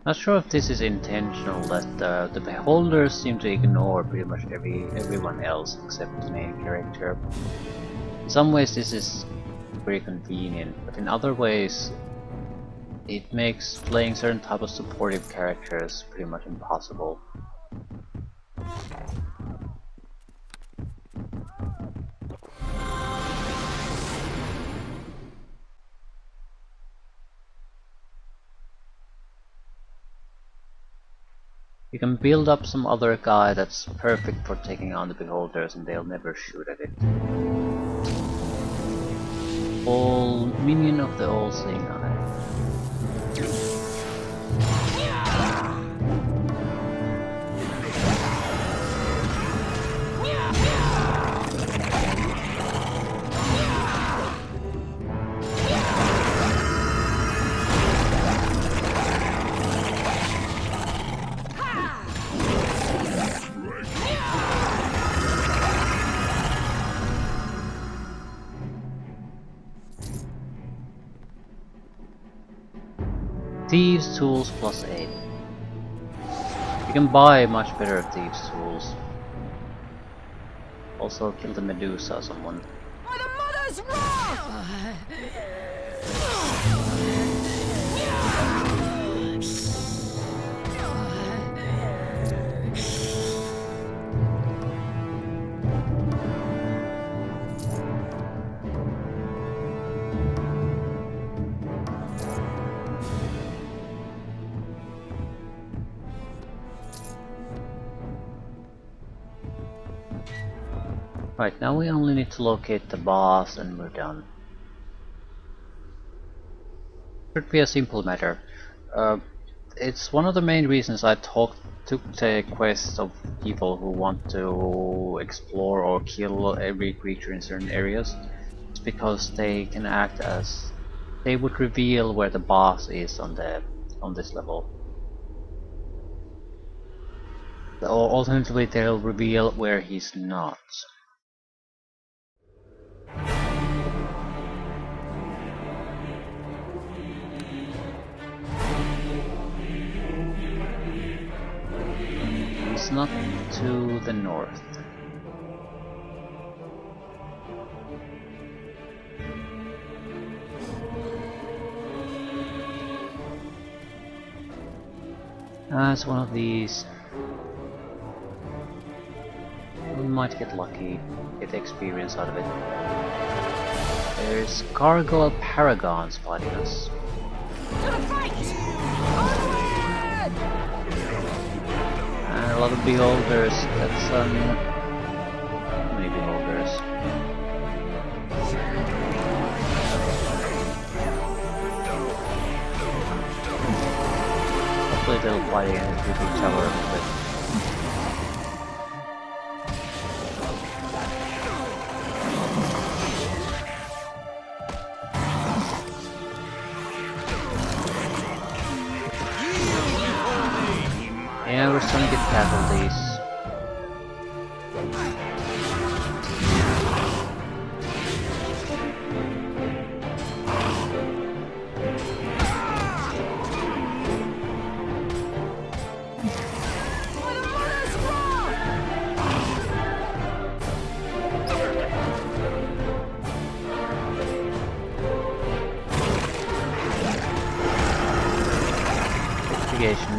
Not sure if this is intentional, that the beholders seem to ignore pretty much everyone else except the main character. In some ways this is very convenient, but in other ways it makes playing certain type of supportive characters pretty much impossible. You can build up some other guy that's perfect for taking on the beholders and they'll never shoot at it. All minion of the all-seeing eye. Thieves tools plus 8. You can buy much better thieves tools. Also kill the Medusa someone. By the mother's wrath! Right, now we only need to locate the boss and we're done. Should be a simple matter. It's one of the main reasons I took the quest of people who want to explore or kill every creature in certain areas. It's because they can act as they would reveal where the boss is on this level. Or alternatively, they'll reveal where he's not. It's not to the north. It's one of these. We might get lucky, get experience out of it. There's Gargoyle Paragons fighting us. To the fight! Onward! And a lot of beholders. That's how many beholders? Hopefully they'll fight with each other a bit. Yeah, we're starting to get casualties. Investigation.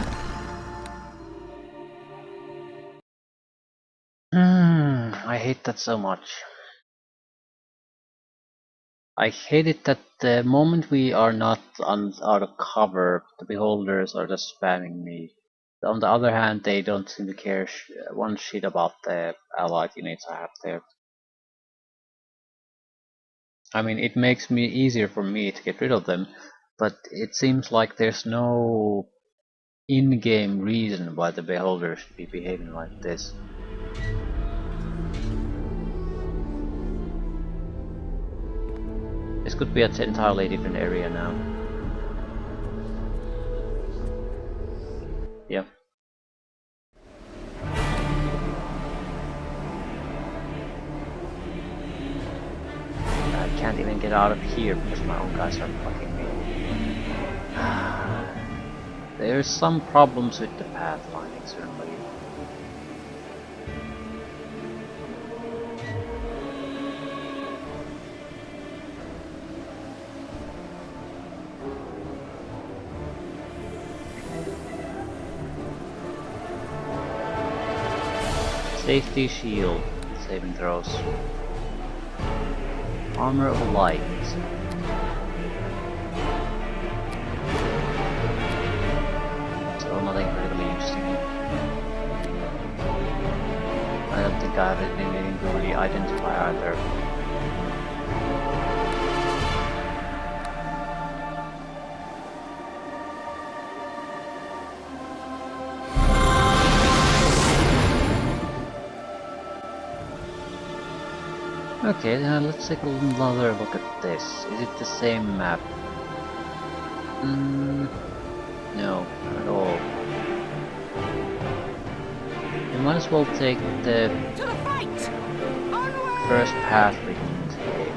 I hate that so much. I hate it that the moment we are not out of cover, the beholders are just spamming me. On the other hand, they don't seem to care one shit about the allied units I have there. I mean, it makes me easier for me to get rid of them, but it seems like there's no in-game reason why the beholder should be behaving like this. This could be an entirely different area now. Yep. I can't even get out of here because my own guys are fucking me. There's some problems with the pathfinding, certainly. Safety shield, saving throws. Armor of light. Still nothing particularly interesting. I don't think I have anything to really identify either. Okay, now let's take another look at this. Is it the same map? No, not at all. You might as well take the To the fight! Onward! first path we can take.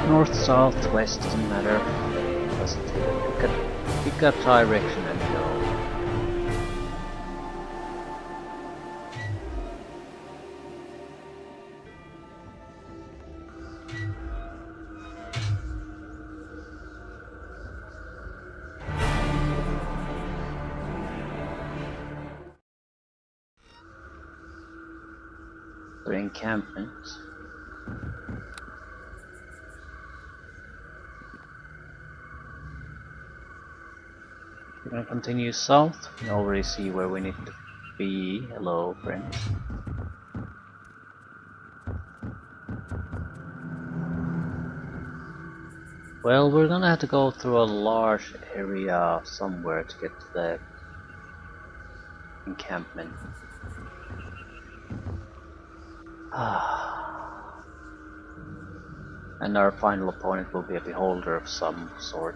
North, south, west, doesn't matter. Just pick a direction and go. The encampment. We're gonna continue south. We can already see where we need to be. Hello, friends. Well, we're gonna have to go through a large area somewhere to get to the encampment. And our final opponent will be a beholder of some sort.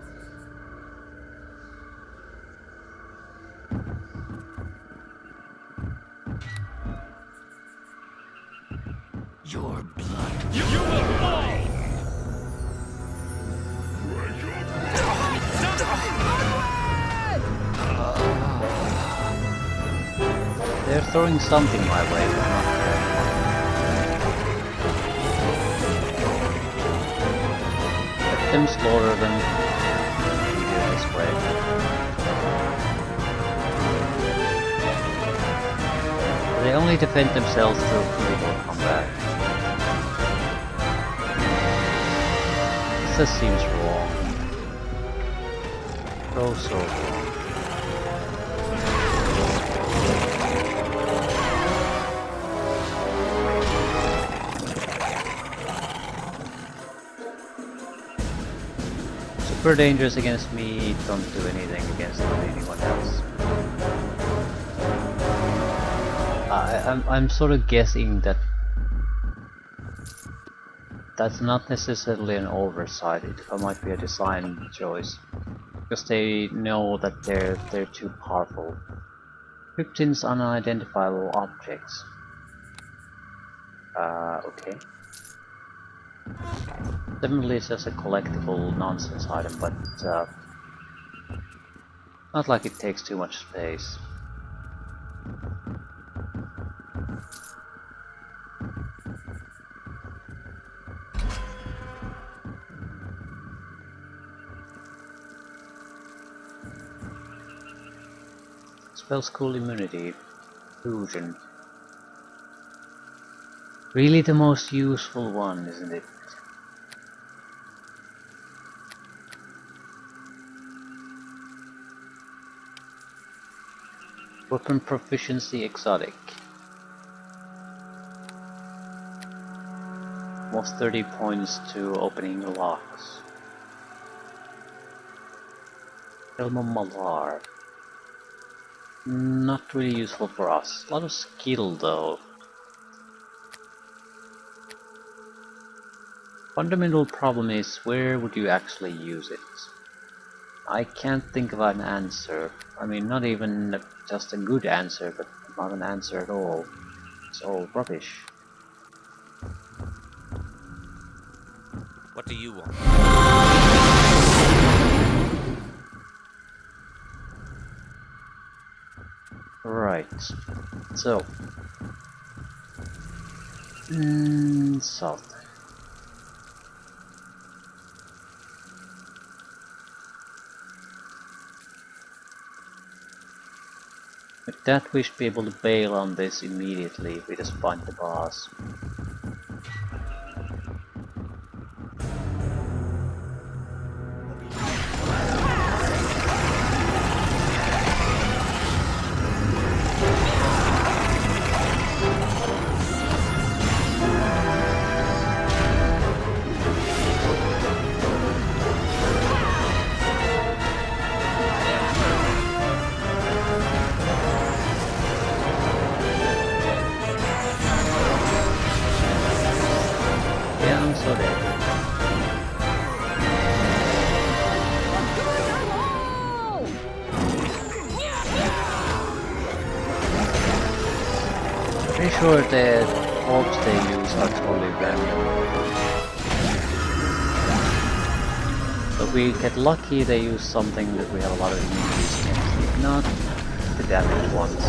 Your blood. You will fall! They're throwing something my way, but not let them slaughter them. Easier this way. They only defend themselves through brutal combat. This just seems wrong. So wrong. Super dangerous against me, don't do anything against anyone else. I'm sort of guessing that that's not necessarily an oversight. It might be a design choice, because they know that they're too powerful. Cryptins unidentifiable objects. Okay. Definitely it's just a collectible nonsense item, but not like it takes too much space. Spell school immunity. Fusion. Really the most useful one, isn't it? Weapon proficiency exotic. Most 30 points to opening locks. Elmo Malar. Not really useful for us. A lot of skill though. Fundamental problem is, where would you actually use it? I can't think of an answer. I mean, not even just a good answer, but not an answer at all. It's all rubbish. What do you want? Right. So. South. With that, we should be able to bail on this immediately if we just find the boss. Pretty sure the orbs they use are totally random. If we get lucky, they use something that we have a lot of immunities against. If not, the damaged ones.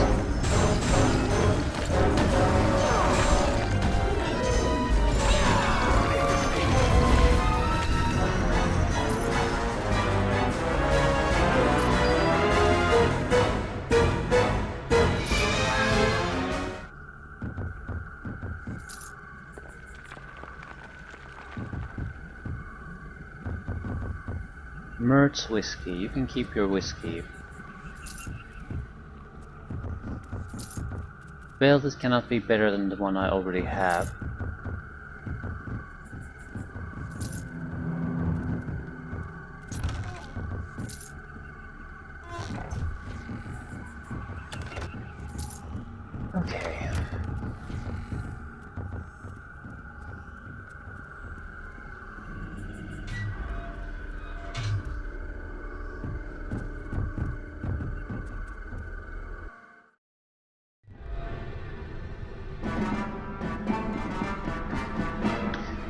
Mertz whiskey. You can keep your whiskey. Well, this cannot be better than the one I already have. Okay.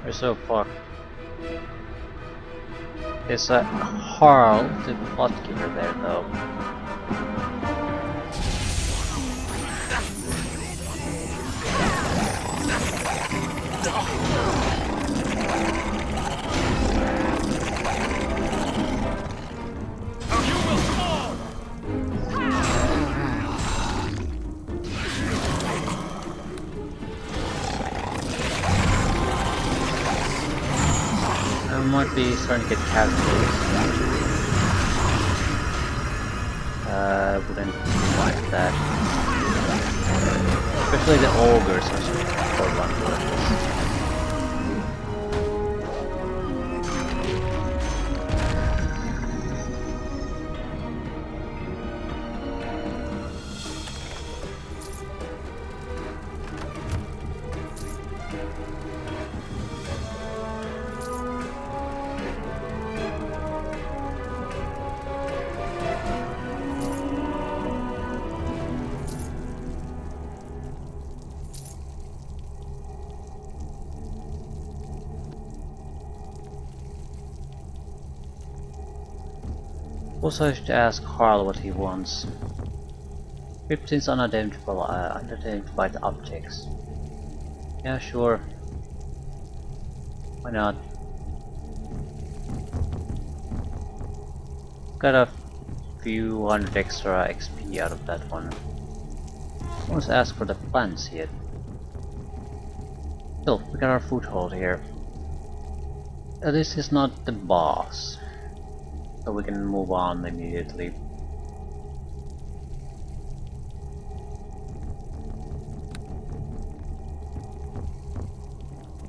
We're so fucked. There's a Harl, the plot killer there though. I might be starting to get casualties. Wouldn't like that. Especially the ogres are so unworthless. Also, I should ask Carl what he wants. 15 unidentified objects. Yeah, sure. Why not? Got a few hundred extra XP out of that one. I want to ask for the plants yet. Still, we got our foothold here. This is not the boss. So we can move on immediately.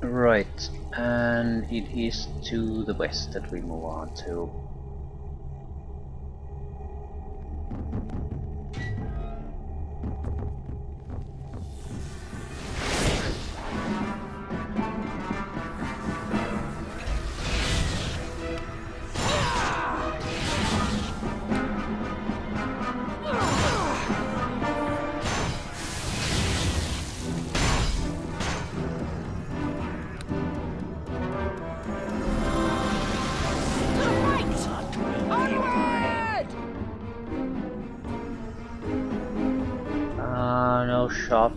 Right, and it is to the west that we move on to. No shop.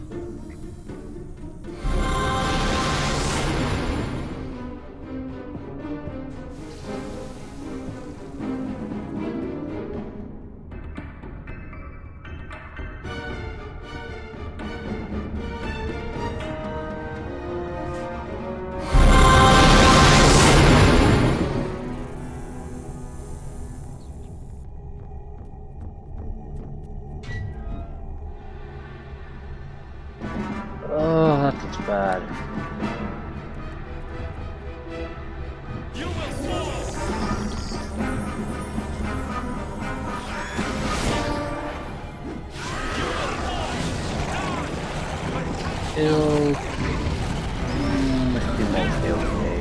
Oh, that looks bad. Still, must be mostly okay.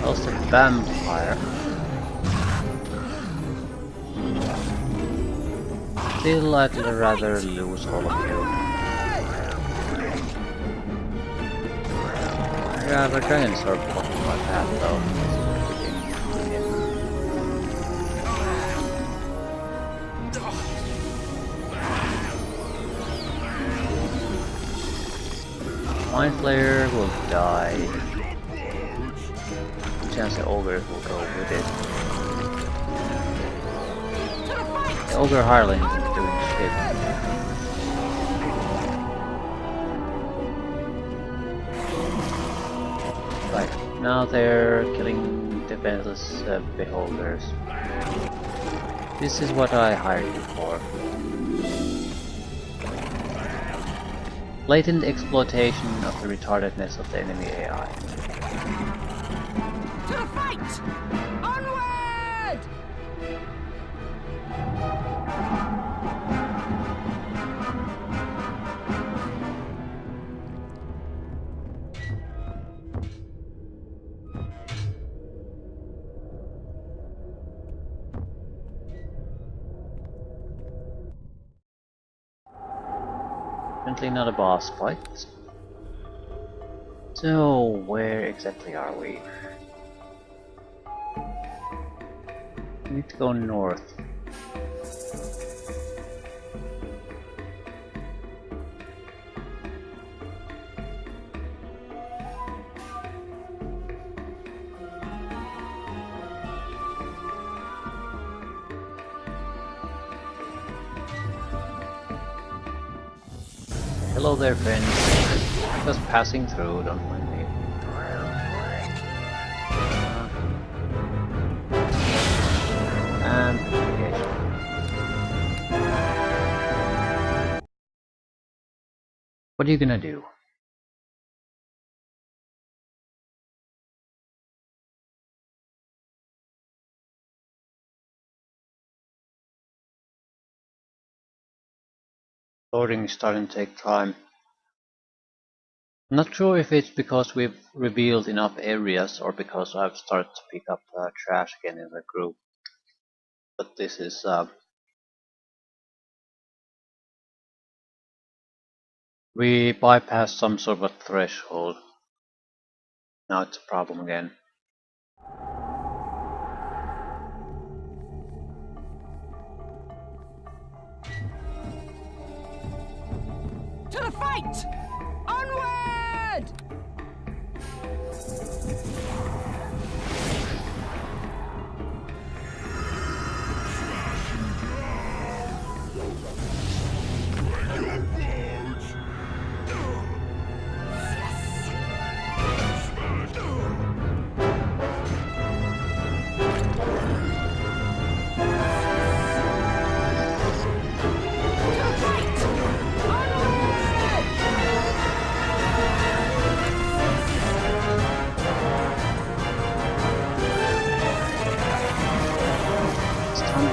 How's the vampire? Still, I'd rather lose all of you. Yeah, the dragons are blocking my path though. Mind Flayer will die. Chance the ogre will go with it. The ogre Harling isn't doing shit. Right, now they're killing defenseless beholders. This is what I hired you for. Blatant exploitation of the retardedness of the enemy AI. To the fight! Onward! Definitely not a boss fight. So, where exactly are we? We need to go north. Hello there, friends. Just passing through, don't mind me. And navigation. What are you gonna do? Loading is starting to take time. I'm not sure if it's because we've revealed enough areas or because I've started to pick up trash again in the group. But this is we bypassed some sort of a threshold. Now it's a problem again. To the fight! Onward!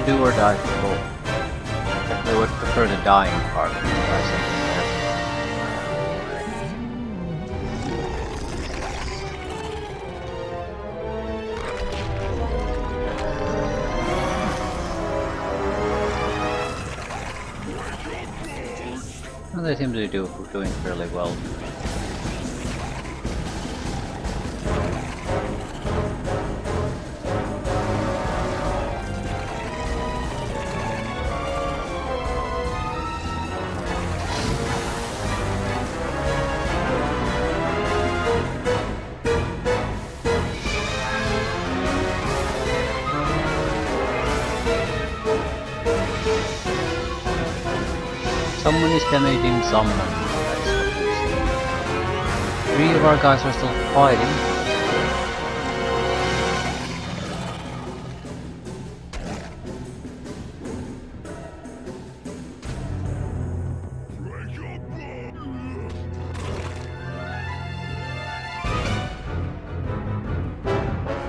do or die people. I would prefer the dying part. Try something there. Well, they seem to be doing fairly well. Someone is damaging someone. That's what we see. 3 of our guys are still fighting.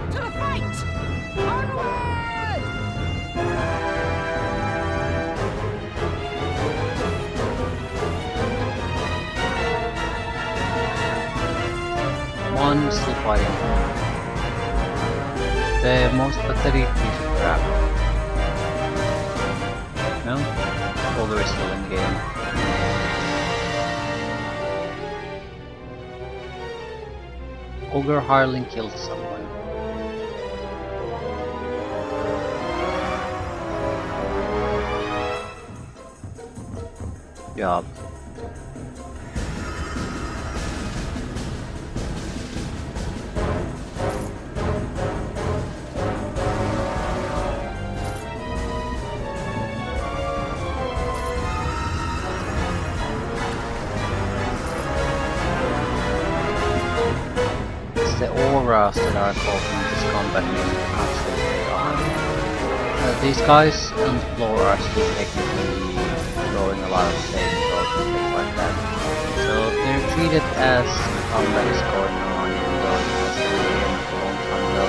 To the fight! Onward! One still fighting. The most pathetic piece of crap. No? Ogre is still in the game. Ogre Harling killed someone. Job. The auras that are causing this combat is absolutely on. These guys on the floor are still technically throwing a lot of saving throws and things like that. So they're treated as the combat is going on, even though it has been going for a long time ago.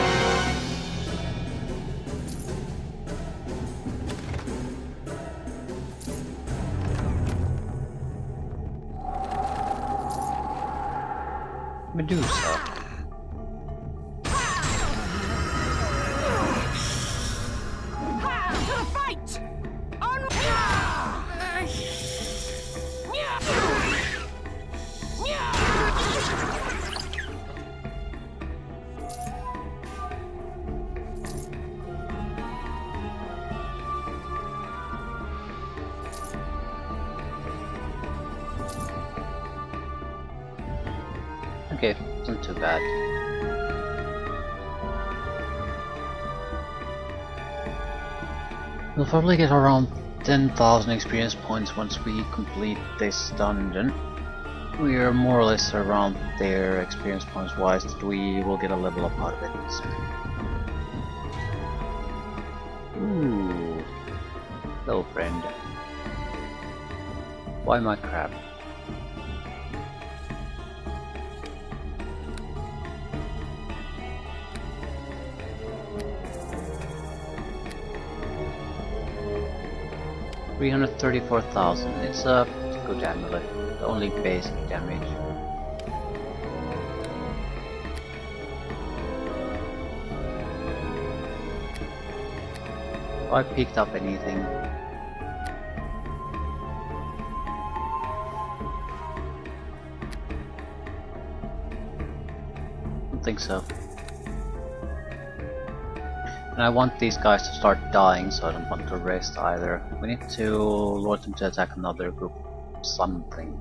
Medusa. To the fight! Okay, not too bad. We'll probably get around 10,000 experience points once we complete this dungeon. We are more or less around there experience points wise that we will get a level up out of it. Ooh. Hello friend. Why my crab? $334,000. It's a good amulet. Only basic damage. Have I picked up anything? Don't think so. And I want these guys to start dying, so I don't want to rest either. We need to lure them to attack another group. Something.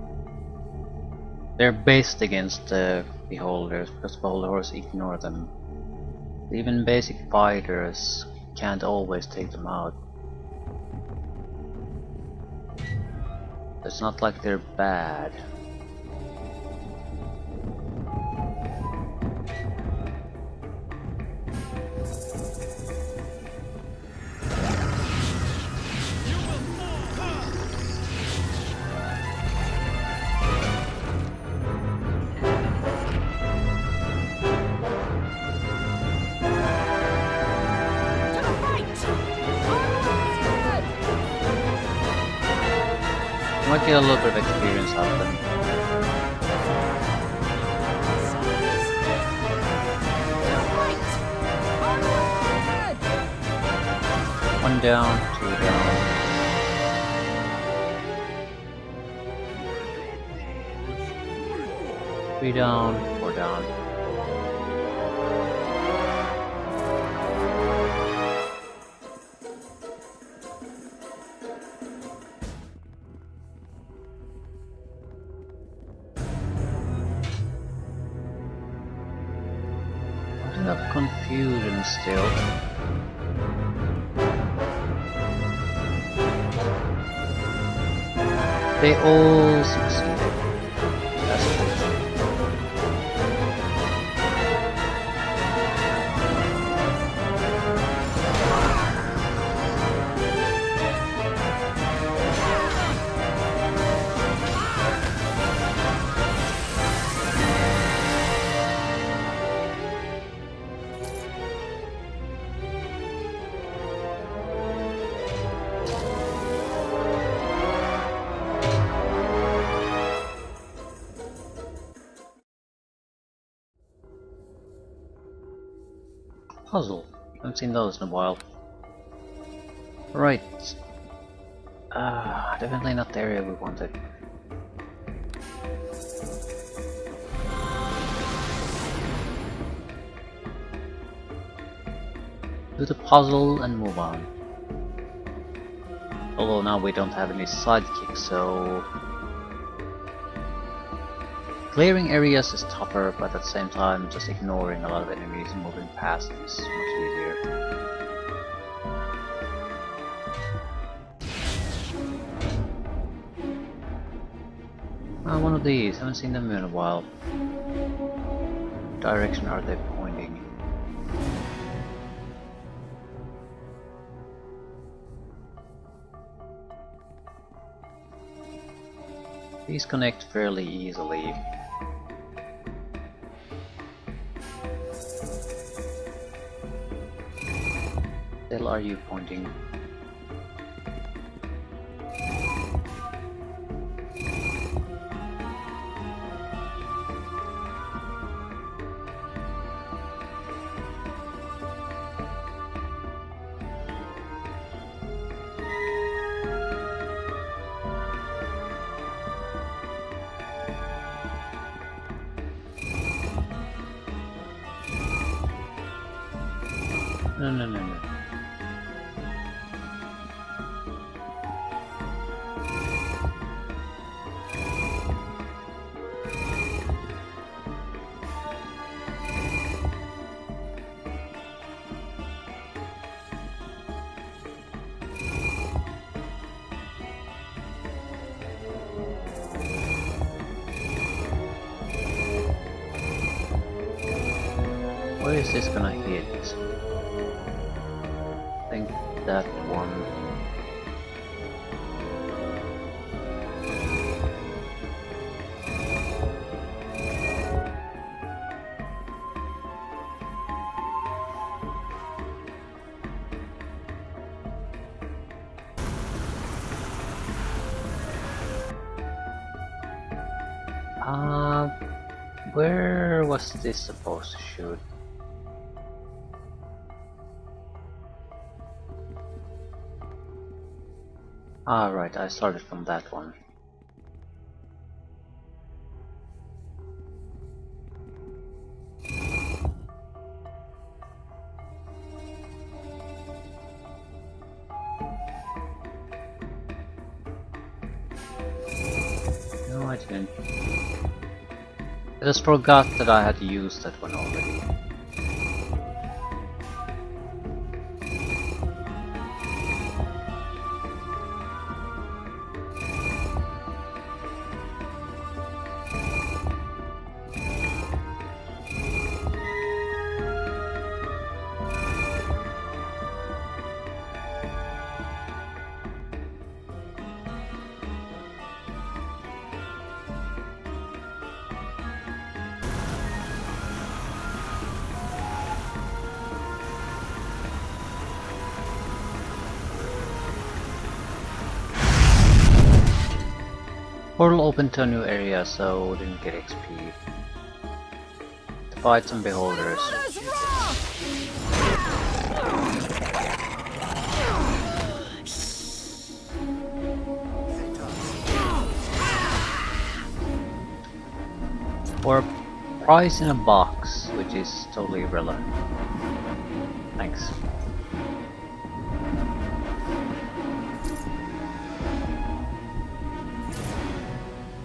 They're based against the beholders, because beholders ignore them. Even basic fighters can't always take them out. It's not like they're bad. get a little bit of experience out of them. One down, two down. Three down, four down. Of confusion still. They all succeeded. That's good. Puzzle. Haven't seen those in a while. Right. Definitely not the area we wanted. Do the puzzle and move on. Although now we don't have any sidekicks, so... Clearing areas is tougher, but at the same time just ignoring a lot of enemies and moving past is much easier. One of these, haven't seen them in a while. What direction are they pointing? These connect fairly easily. Still are you pointing? No. Where is this gonna hit? I think that one. Where was this supposed to shoot? Ah, right, I started from that one. No, I didn't. I just forgot that I had used that one already. Portal opened to a new area, so didn't get XP. To fight some beholders. Mother's wrath! Or a prize in a box, which is totally irrelevant. Thanks.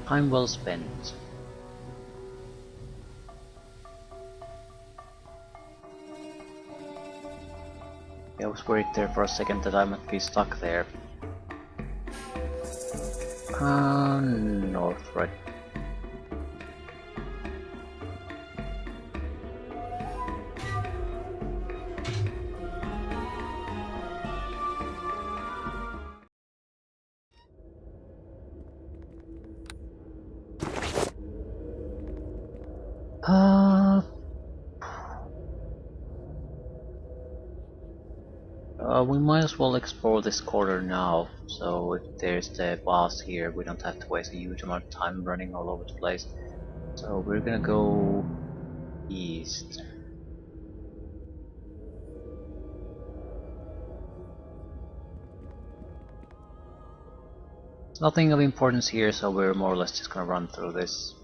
Time well spent. I was worried there for a second that I might be stuck there. North, right? We might as well explore this corner now, so if there's the boss here, we don't have to waste a huge amount of time running all over the place. So we're gonna go east. There's nothing of importance here, so we're more or less just gonna run through this.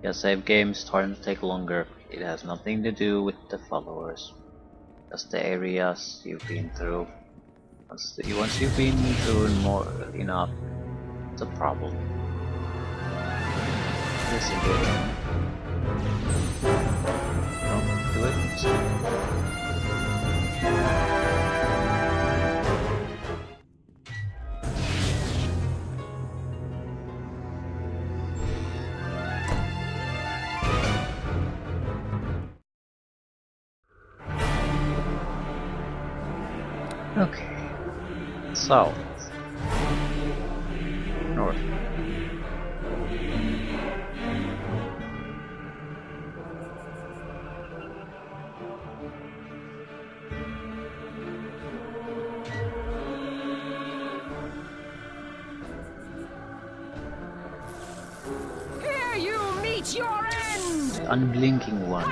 Yeah, save game is starting to take longer. It has nothing to do with the followers. Just the areas you've been through. Once you've been through more enough, it's a problem. This is good. Don't do it. Okay. South. North. Here you meet your end! Unblinking one.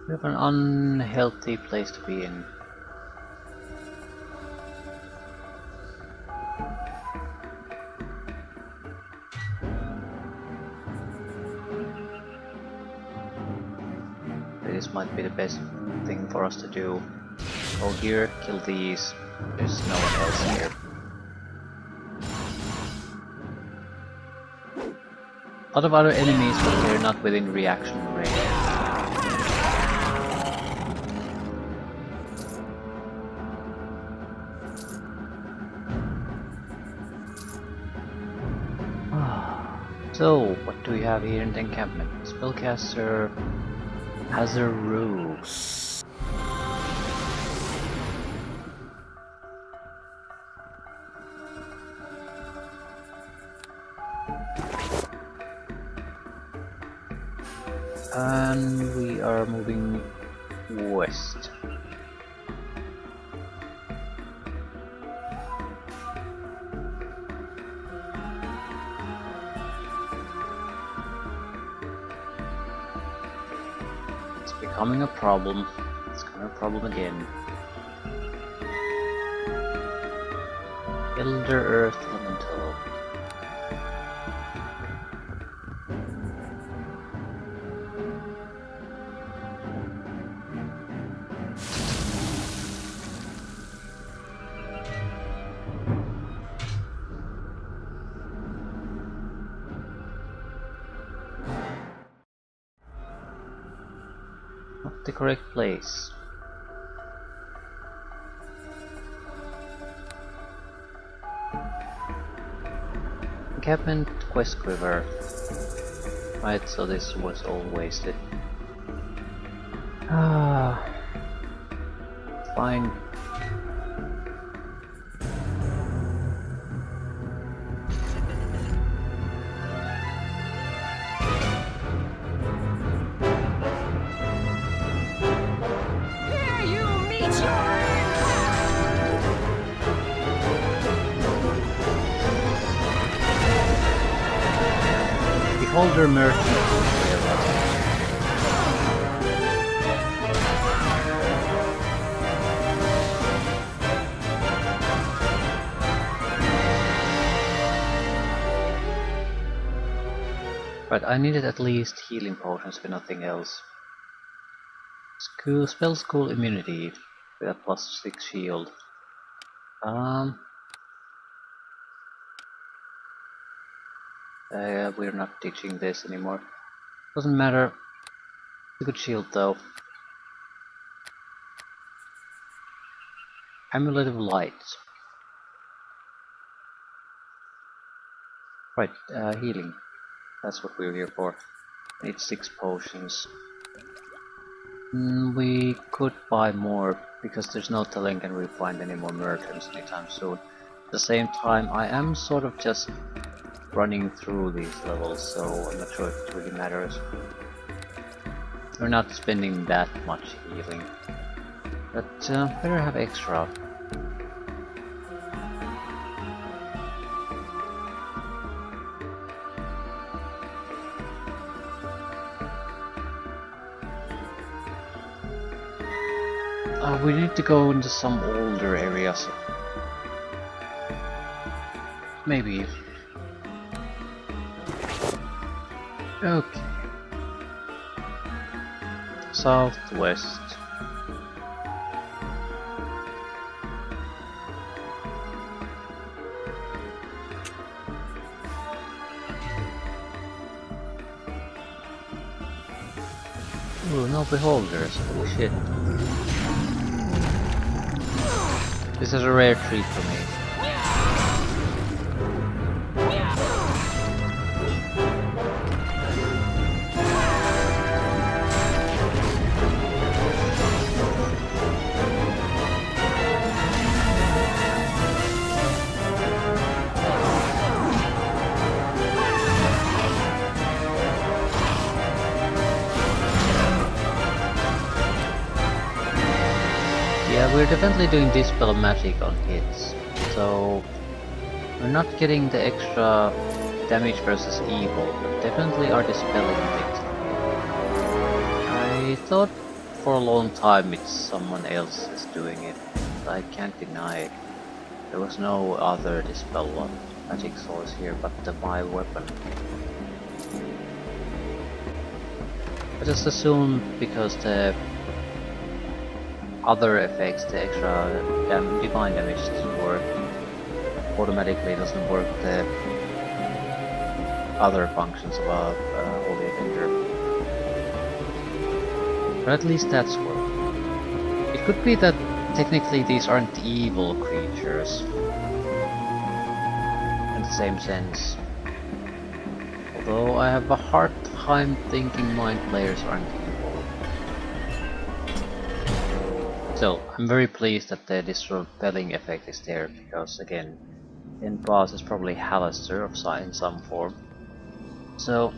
We have an unhealthy place to be in. This might be the best thing for us to do. Go here, kill these. There's no one else here. A lot of other enemies, but they're not within reaction range. So, what do we have here in the encampment? Spellcaster Hazaru. And we are moving west. Becoming a problem. It's becoming a problem again. Elder Earth Elemental. Not the correct place. Encampment Quest Quiver. Right, so this was all wasted. Ah, fine. Here you meet your end! Beholder merchant. But I needed at least healing potions if nothing else. Spell school immunity with a +6 shield. We're not teaching this anymore. Doesn't matter. It's a good shield though. Amulet of Light. Right, healing. That's what we're here for. Need 6 potions. We could buy more, because there's no telling can we find any more merchants anytime soon. At the same time, I am sort of just running through these levels, so I'm not sure if it really matters. We're not spending that much healing, but better have extra. We need to go into some older areas. Maybe. Okay. Southwest. Ooh, no beholders. Holy shit. This is a rare treat for me. Yeah, we're definitely doing Dispel Magic on hits, so we're not getting the extra damage versus evil, but definitely are dispelling things. I thought for a long time it's someone else is doing it, but I can't deny it. There was no other Dispel magic source here but my weapon. I just assumed because the other effects, the extra divine damage doesn't work, automatically doesn't work the other functions of Holy Avenger. But at least that's worked. It could be that technically these aren't evil creatures in the same sense. Although I have a hard time thinking mind players aren't evil. Still, I'm very pleased that the dispelling effect is there, because again, end boss is probably Halaster in some form. So,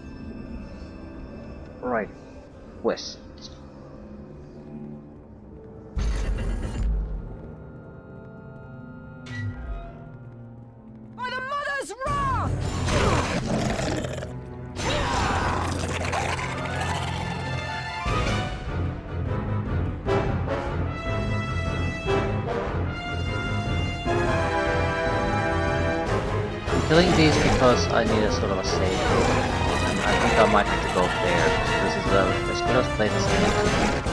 right, west. By the Mother's Wrath! Killing these because I need a sort of a save, and I think I might have to go there. This is as good as play this game.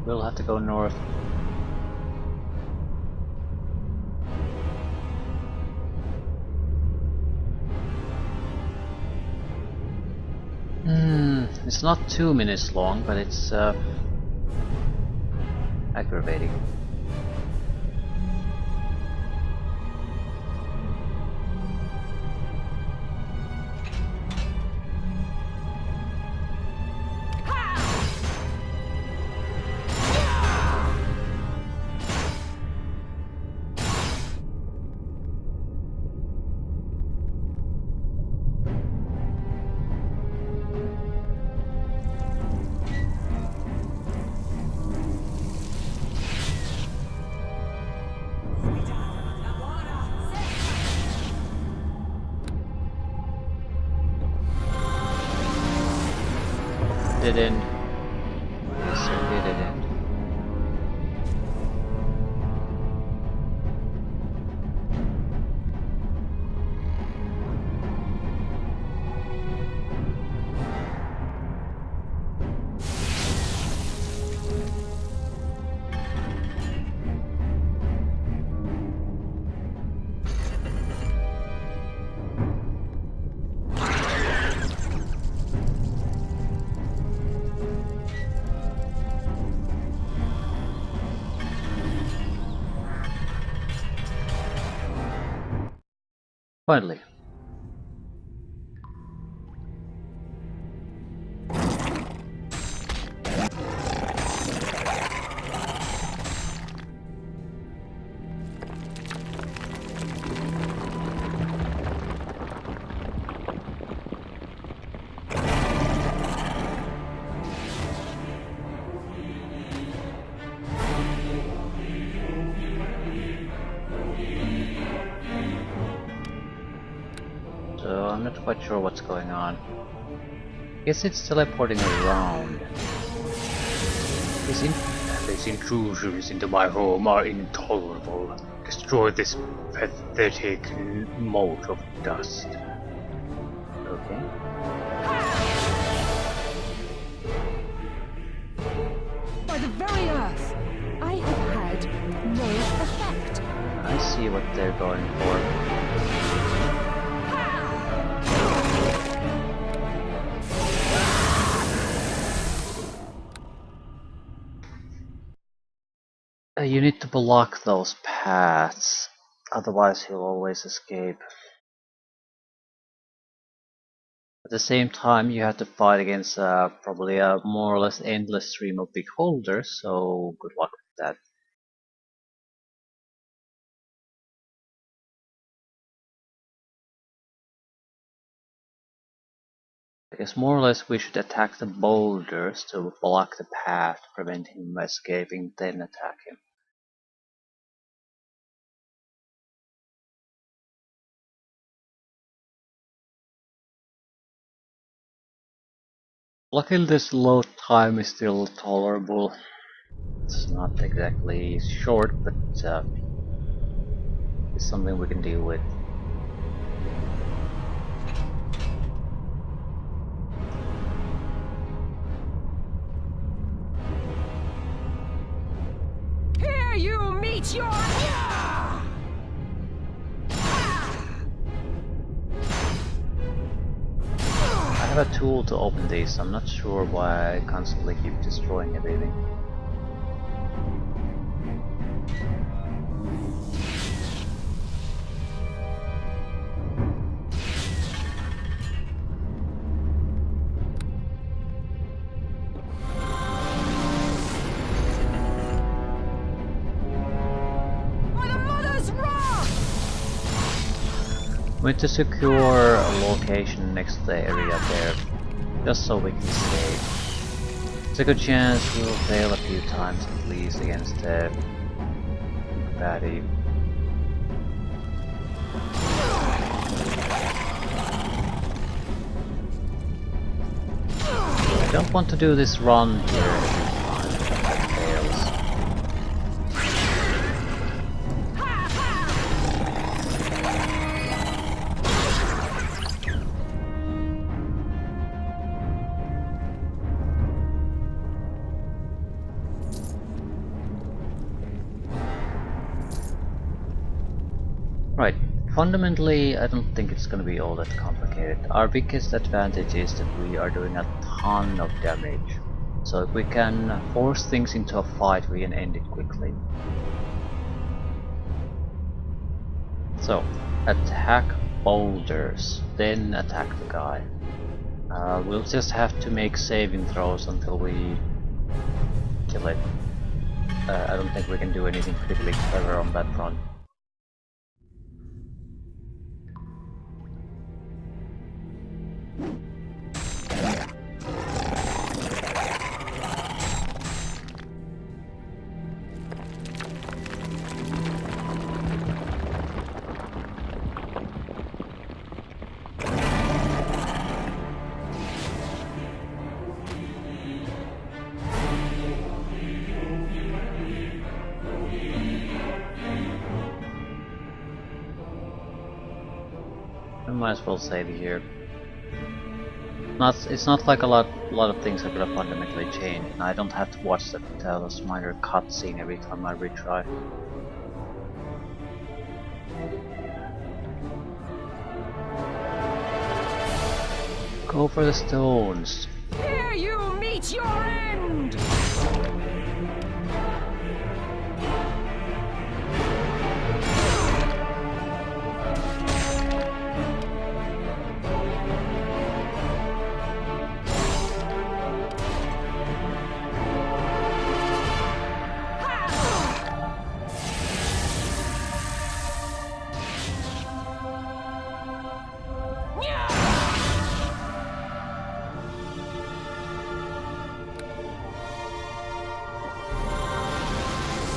We'll have to go north. It's not 2 minutes long, but it's aggravating. Didn't. Yes, certainly didn't. Finally. So I'm not quite sure what's going on. Guess it's teleporting around. These intrusions into my home are intolerable. Destroy this pathetic mote of dust. Okay. By the very earth, I have had no effect. I see what they're going for. You need to block those paths, otherwise he'll always escape. At the same time, you have to fight against probably a more or less endless stream of beholders, so good luck with that. I guess more or less we should attack the boulders to block the path, prevent him from escaping, then attack him. Luckily this load time is still tolerable. It's not exactly short, but it's something we can deal with. Here you meet your... I have a tool to open these, I'm not sure why I constantly keep destroying everything. We need to secure a location next to the area there, just so we can save. It's a good chance we'll fail a few times at least against the baddie. I don't want to do this run here every time that fails. Right, fundamentally, I don't think it's gonna be all that complicated. Our biggest advantage is that we are doing a ton of damage. So if we can force things into a fight, we can end it quickly. So, attack boulders, then attack the guy. We'll just have to make saving throws until we kill it. I don't think we can do anything particularly clever on that front. I might as well save here. It's not like a lot of things are gonna fundamentally change, and I don't have to watch that minor cutscene every time I retry. Go for the stones. Here you meet your end!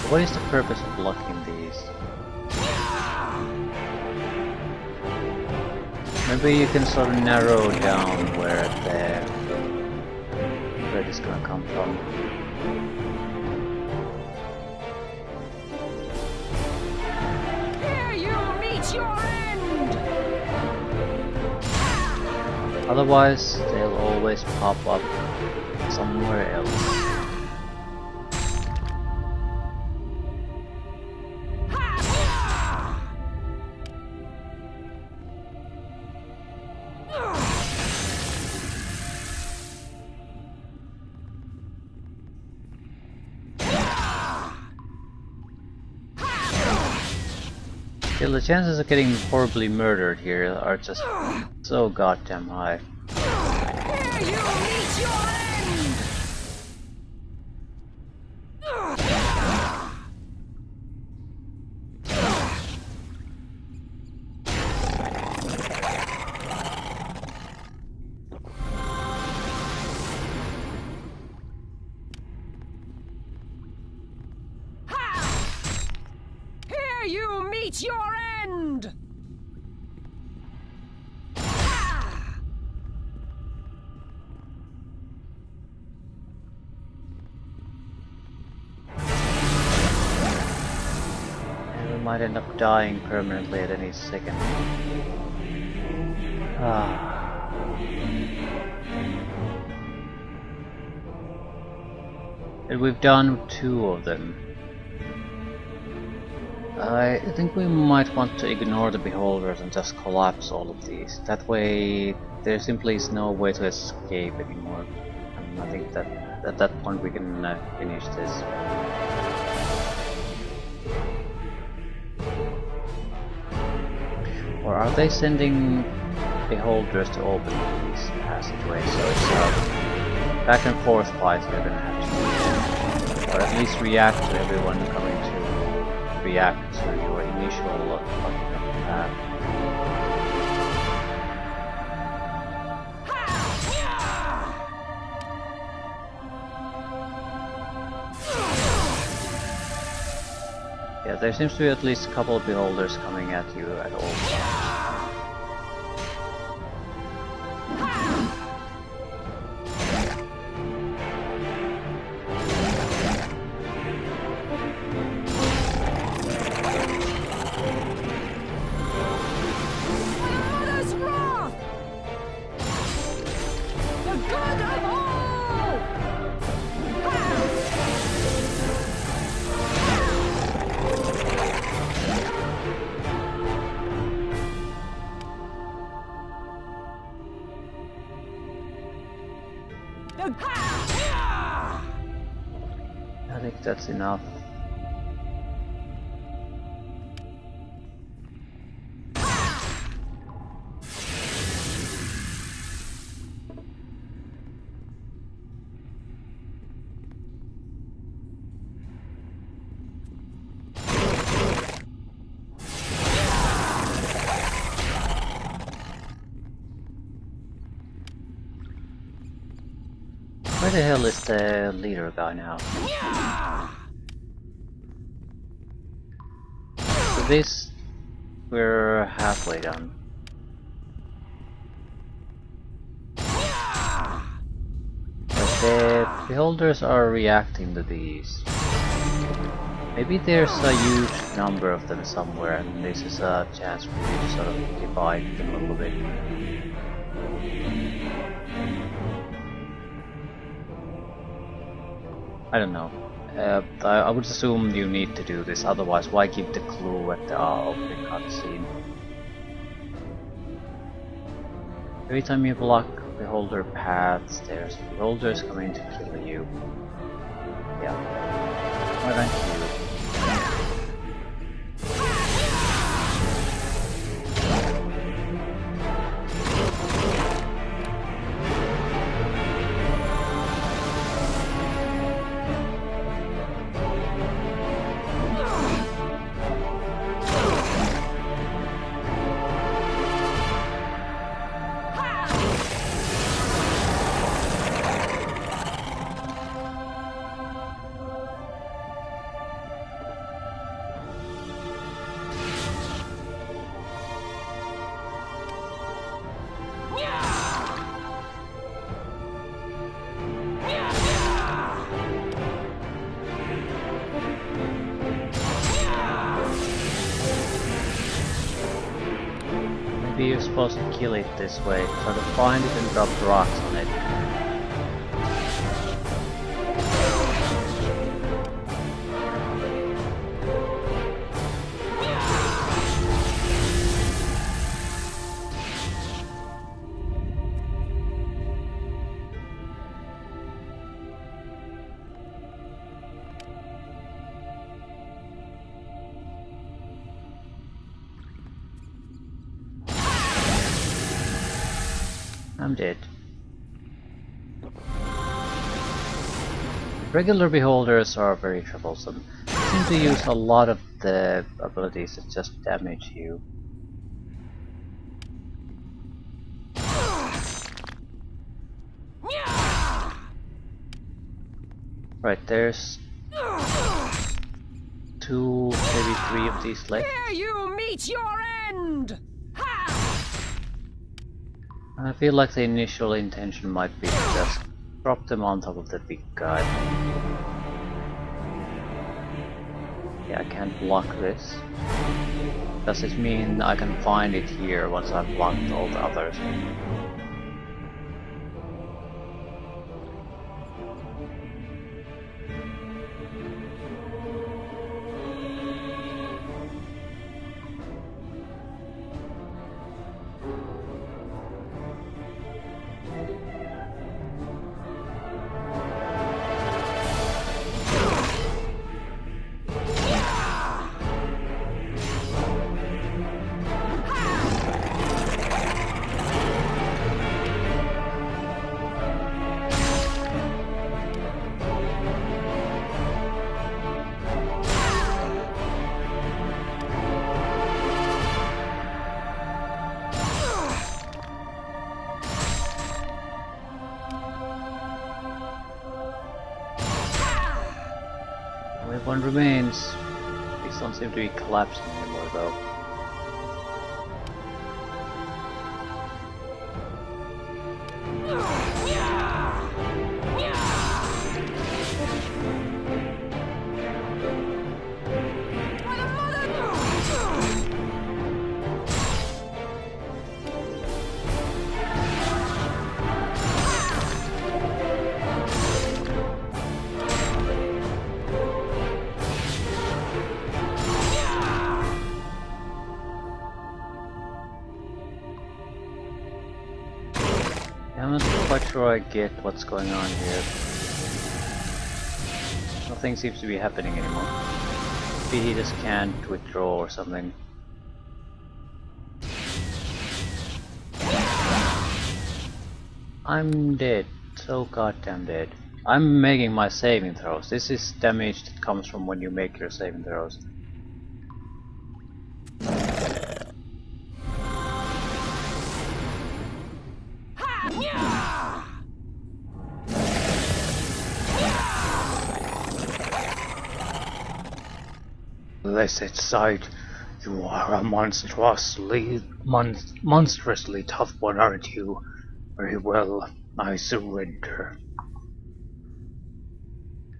What is the purpose of blocking these? Maybe you can sort of narrow down where it's gonna come from. Here you meet your end! Otherwise, they'll always pop up somewhere else. Yeah, the chances of getting horribly murdered here are just so goddamn high. Here you meet your end! Here you meet your end! And we might end up dying permanently at any second. And we've done 2 of them. I think we might want to ignore the beholders and just collapse all of these. That way there simply is no way to escape anymore. And I think that at that point we can finish this. Or are they sending beholders to open these passageways? So it's a back and forth fight we're gonna have to do. Or at least react to everyone coming to react to your initial fucking up the path. Yeah, there seems to be at least a couple of beholders coming at you at all times. I think that's enough. Where the hell is the leader guy now? So this, we're halfway done. But the beholders are reacting to these. Maybe there's a huge number of them somewhere, and this is a chance for you to sort of divide them a little bit. I don't know. I would assume you need to do this, otherwise why give the clue at the opening cutscene? Every time you block beholder paths, there's beholders coming to kill you. Yeah. Why don't you? Maybe you're supposed to kill it this way, try to find it and drop rocks on it. I'm dead. Regular beholders are very troublesome. They seem to use a lot of the abilities that just damage you. Right, there's 2, maybe 3 of these left. Here you meet your end! I feel like the initial intention might be to just drop them on top of the big guy. Yeah, I can't block this. Does it mean I can find it here once I've blocked all the others? Only one remains. These don't seem to be collapsing anymore though. I'm not quite sure I get what's going on here. Nothing seems to be happening anymore. Maybe he just can't withdraw or something. I'm dead. So goddamn dead. I'm making my saving throws. This is damage that comes from when you make your saving throws. Blessed sight, you are a monstrously tough one, aren't you? Very well, I surrender.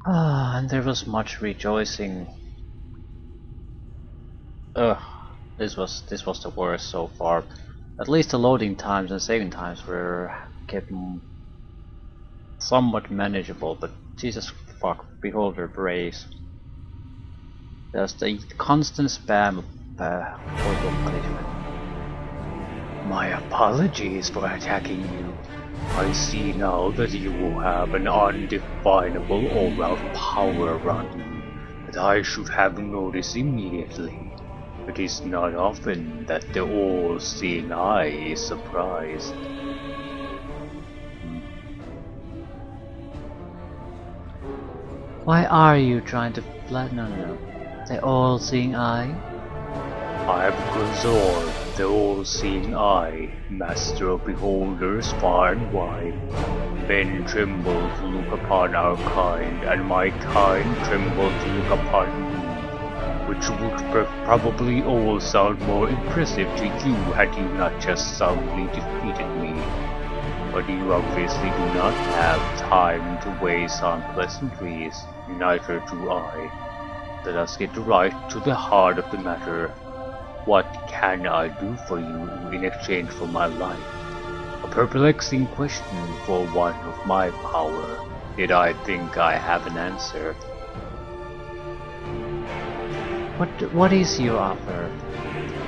Ah, and there was much rejoicing. Ugh, this was the worst so far. At least the loading times and saving times were kept somewhat manageable, but Jesus fuck, Beholder Brace. There's the constant spam of horrible punishment. My apologies for attacking you. I see now that you have an undefinable aura of power around you that I should have noticed immediately. It is not often that the all-seeing eye is surprised. Why are you trying to flatten? No. The all-seeing eye? I am Gazor, the all-seeing eye, master of beholders far and wide. Men tremble to look upon our kind, and my kind tremble to look upon you, which would probably all sound more impressive to you had you not just soundly defeated me. But you obviously do not have time to waste on pleasantries, neither do I. Let us get right to the heart of the matter. What can I do for you in exchange for my life? A perplexing question for one of my power. Yet I think I have an answer. What is your offer?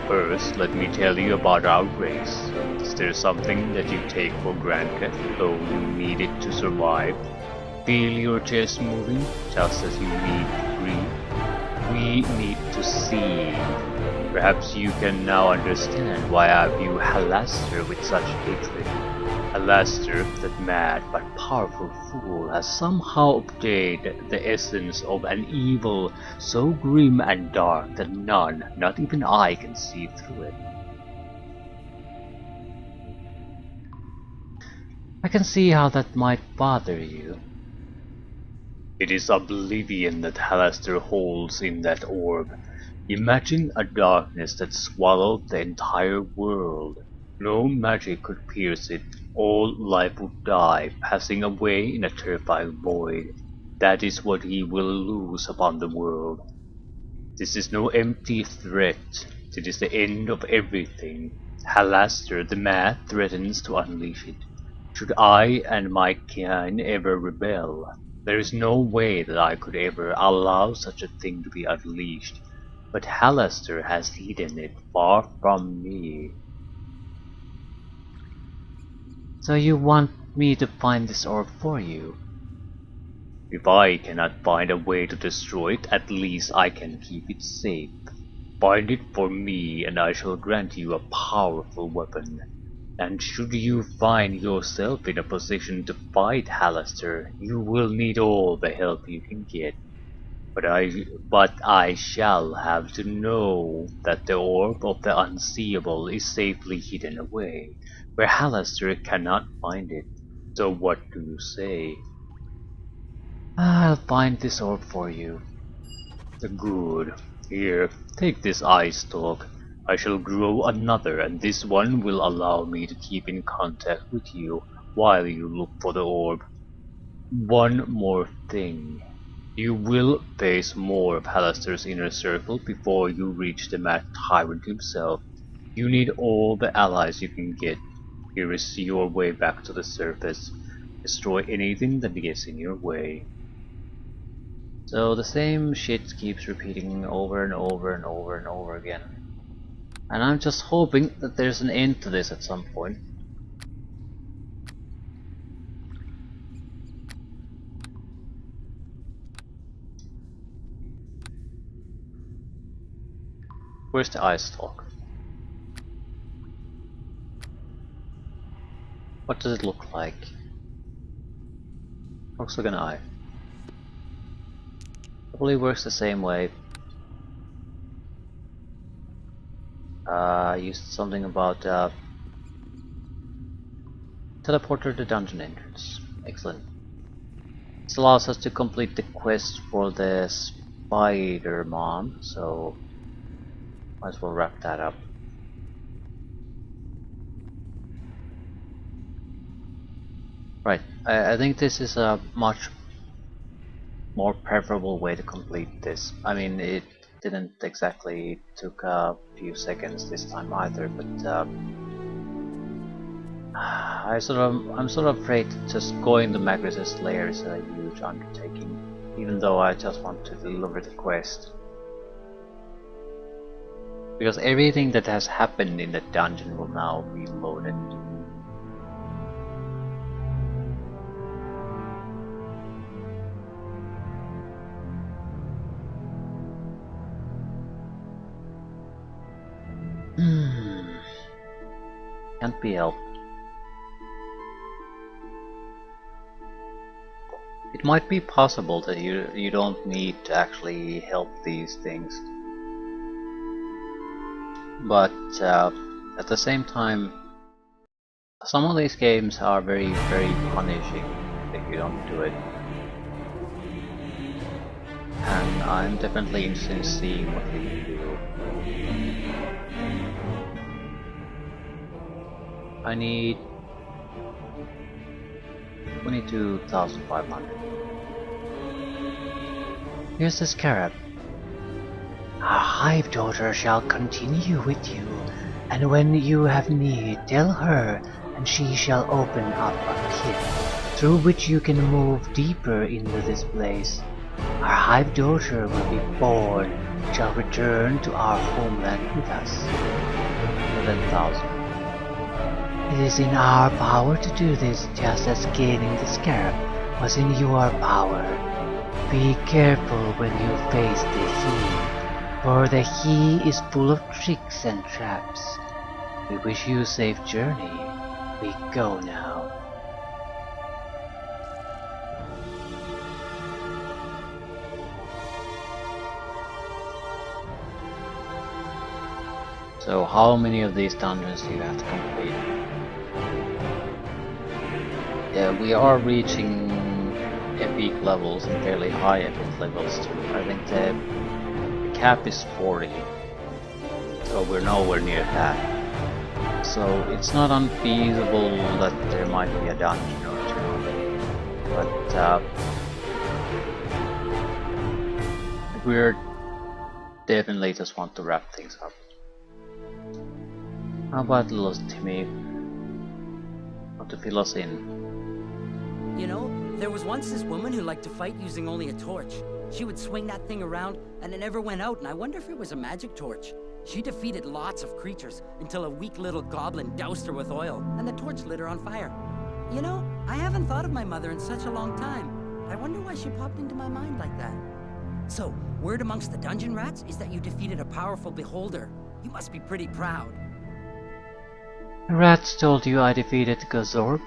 First, let me tell you about our race. Is there something that you take for granted, though you need it to survive? Feel your chest moving, just as you need to breathe. We need to see. Perhaps you can now understand why I view Halaster with such hatred. Halaster, that mad but powerful fool, has somehow obtained the essence of an evil so grim and dark that none, not even I, can see through it. I can see how that might bother you. It is oblivion that Halaster holds in that orb. Imagine a darkness that swallowed the entire world. No magic could pierce it. All life would die, passing away in a terrifying void. That is what he will lose upon the world. This is no empty threat. It is the end of everything. Halaster the Mad threatens to unleash it. Should I and my kind ever rebel, there is no way that I could ever allow such a thing to be unleashed. But Halaster has hidden it far from me. So you want me to find this orb for you? If I cannot find a way to destroy it, at least I can keep it safe. Find it for me and I shall grant you a powerful weapon. And should you find yourself in a position to fight Halaster, you will need all the help you can get. But I shall have to know that the orb of the unseeable is safely hidden away, where Halaster cannot find it. So what do you say? I'll find this orb for you. Good. Here, take this eye stalk. I shall grow another, and this one will allow me to keep in contact with you while you look for the orb. One more thing. You will face more of Halaster's inner circle before you reach the Mad Tyrant himself. You need all the allies you can get. Here is your way back to the surface. Destroy anything that gets in your way. So the same shit keeps repeating over and over and over and over again. And I'm just hoping that there's an end to this at some point. Where's the eye stalk? What does it look like? Looks like an eye. Probably works the same way. Used something about teleporter to dungeon entrance. Excellent. This allows us to complete the quest for the spider mom, so might as well wrap that up. Right, I think this is a much more preferable way to complete this. I mean, it didn't exactly took a few seconds this time either, but I'm sort of afraid that just going the Magrice's lair is a huge undertaking, even though I just want to deliver the quest. Because everything that has happened in the dungeon will now be loaded. Can't be helped. It might be possible that you don't need to actually help these things, but at the same time, some of these games are very punishing if you don't do it. And I'm definitely interested in seeing what we can do. I need 22,500. Here's the scarab. Our hive daughter shall continue with you, and when you have need, tell her, and she shall open up a pit, through which you can move deeper into this place. Our hive daughter will be born, and shall return to our homeland with us. 11,000. It is in our power to do this, just as gaining the scarab was in your power. Be careful when you face the He, for the He is full of tricks and traps. We wish you a safe journey. We go now. So how many of these dungeons do you have to complete? Yeah, we are reaching epic levels and fairly high epic levels too. I think the cap is 40, so we're nowhere near that. So it's not unfeasible that there might be a dungeon or two, but we're definitely just want to wrap things up. How about little Timmy? Want to fill us in? You know, there was once this woman who liked to fight using only a torch. She would swing that thing around, and it never went out, and I wonder if it was a magic torch. She defeated lots of creatures, until a weak little goblin doused her with oil, and the torch lit her on fire. You know, I haven't thought of my mother in such a long time. I wonder why she popped into my mind like that. So, word amongst the dungeon rats is that you defeated a powerful beholder. You must be pretty proud. The rats told you I defeated Gazorb?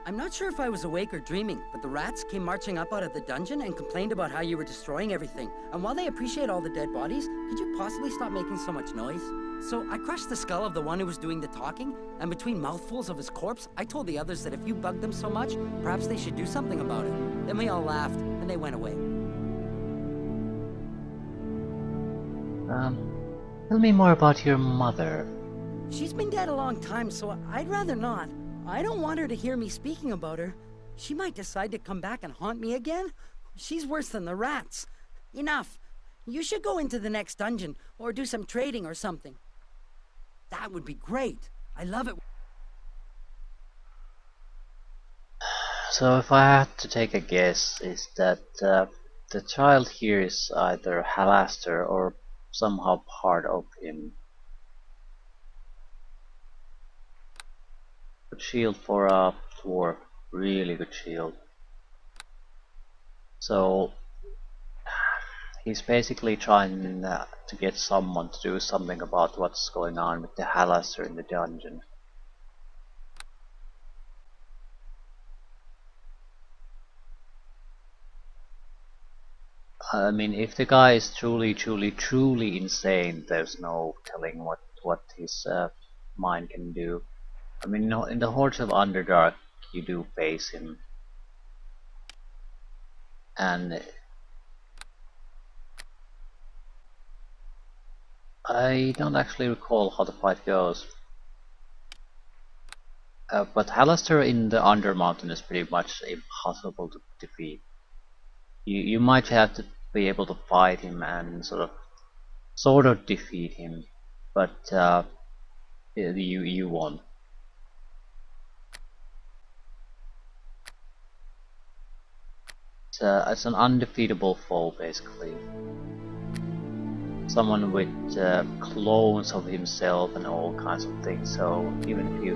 I'm not sure if I was awake or dreaming, but the rats came marching up out of the dungeon and complained about how you were destroying everything. And while they appreciate all the dead bodies, could you possibly stop making so much noise? So I crushed the skull of the one who was doing the talking, and between mouthfuls of his corpse, I told the others that if you bugged them so much, perhaps they should do something about it. Then we all laughed, and they went away. Tell me more about your mother. She's been dead a long time, so I'd rather not. I don't want her to hear me speaking about her. She might decide to come back and haunt me again. She's worse than the rats. Enough. You should go into the next dungeon, or do some trading or something. That would be great. I love it. So if I had to take a guess, is that the child here is either Halaster or somehow part of him. Good shield for a dwarf, really good shield. So He's basically trying to get someone to do something about what's going on with the Halaster in the dungeon. I mean, if the guy is truly insane, there's no telling what his mind can do. I mean, in the Hordes of Underdark, you do face him, and I don't actually recall how the fight goes. But Halaster in the Undermountain is pretty much impossible to defeat. You might have to be able to fight him and sort of defeat him, but you won't. It's an undefeatable foe, basically. Someone with clones of himself and all kinds of things, so even if you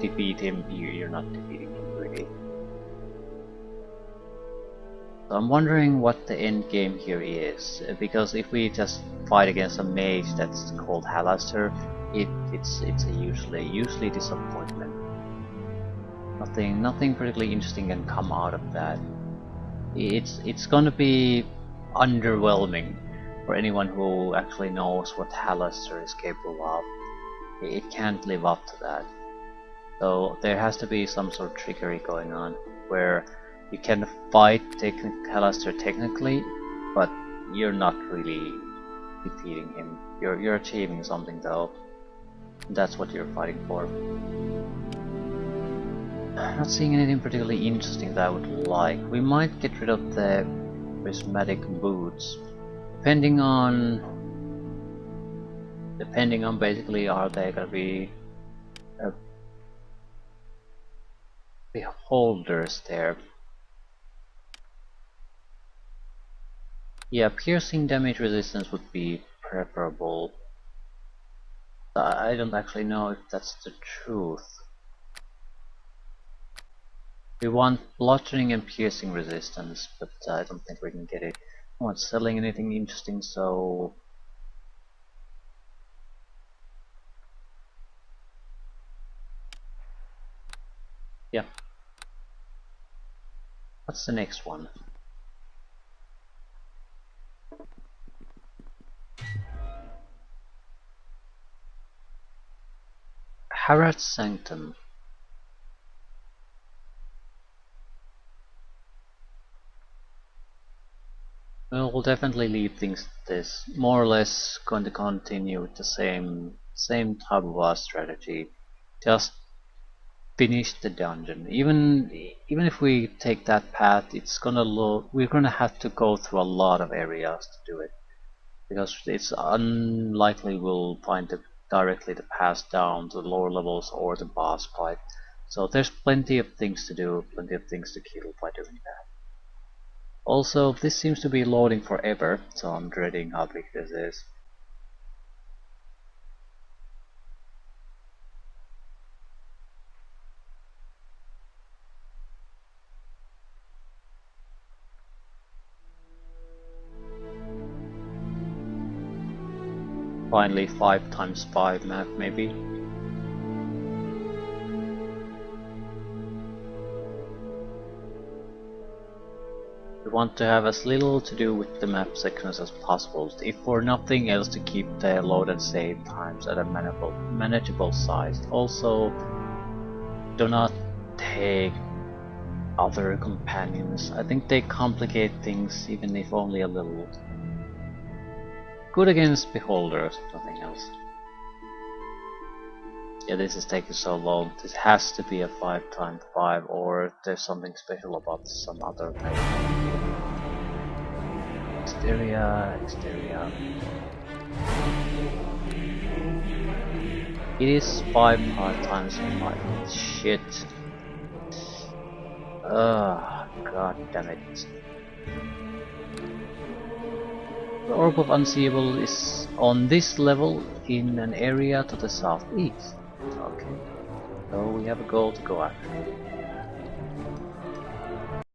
defeat him, you're not defeating him really. So I'm wondering what the end game here is, because if we just fight against a mage that's called Halaster, it's a usually disappointment. Nothing particularly interesting can come out of that. It's gonna be underwhelming for anyone who actually knows what Halaster is capable of. It can't live up to that. So there has to be some sort of trickery going on where you can fight Halaster technically, but you're not really defeating him. You're achieving something though. That's what you're fighting for. I'm not seeing anything particularly interesting that I would like. We might get rid of the prismatic boots. Depending on basically, are they gonna be beholders there? Yeah, piercing damage resistance would be preferable. I don't actually know if that's the truth. We want bludgeoning and piercing resistance, but I don't think we can get it. I'm not selling anything interesting, so yeah. What's the next one? Harrod's Sanctum. We'll definitely leave things this. More or less going to continue with the same type of strategy. Just finish the dungeon. Even if we take that path, it's we're gonna have to go through a lot of areas to do it, because it's unlikely we'll find directly the path down to the lower levels or the boss fight. So there's plenty of things to do, plenty of things to kill by doing that. Also, this seems to be loading forever, so I'm dreading how big this is. Finally 5x5 map, maybe. We want to have as little to do with the map sections as possible, if for nothing else to keep the load and save times at a manageable size. Also, do not take other companions. I think they complicate things, even if only a little. Good against beholders, nothing else. Yeah, this is taking so long. This has to be a 5x5, or there's something special about some other map. Exteria. It is 5x5. Shit. God damn it. The Orb of Unseeable is on this level in an area to the southeast. Okay. So we have a goal to go after.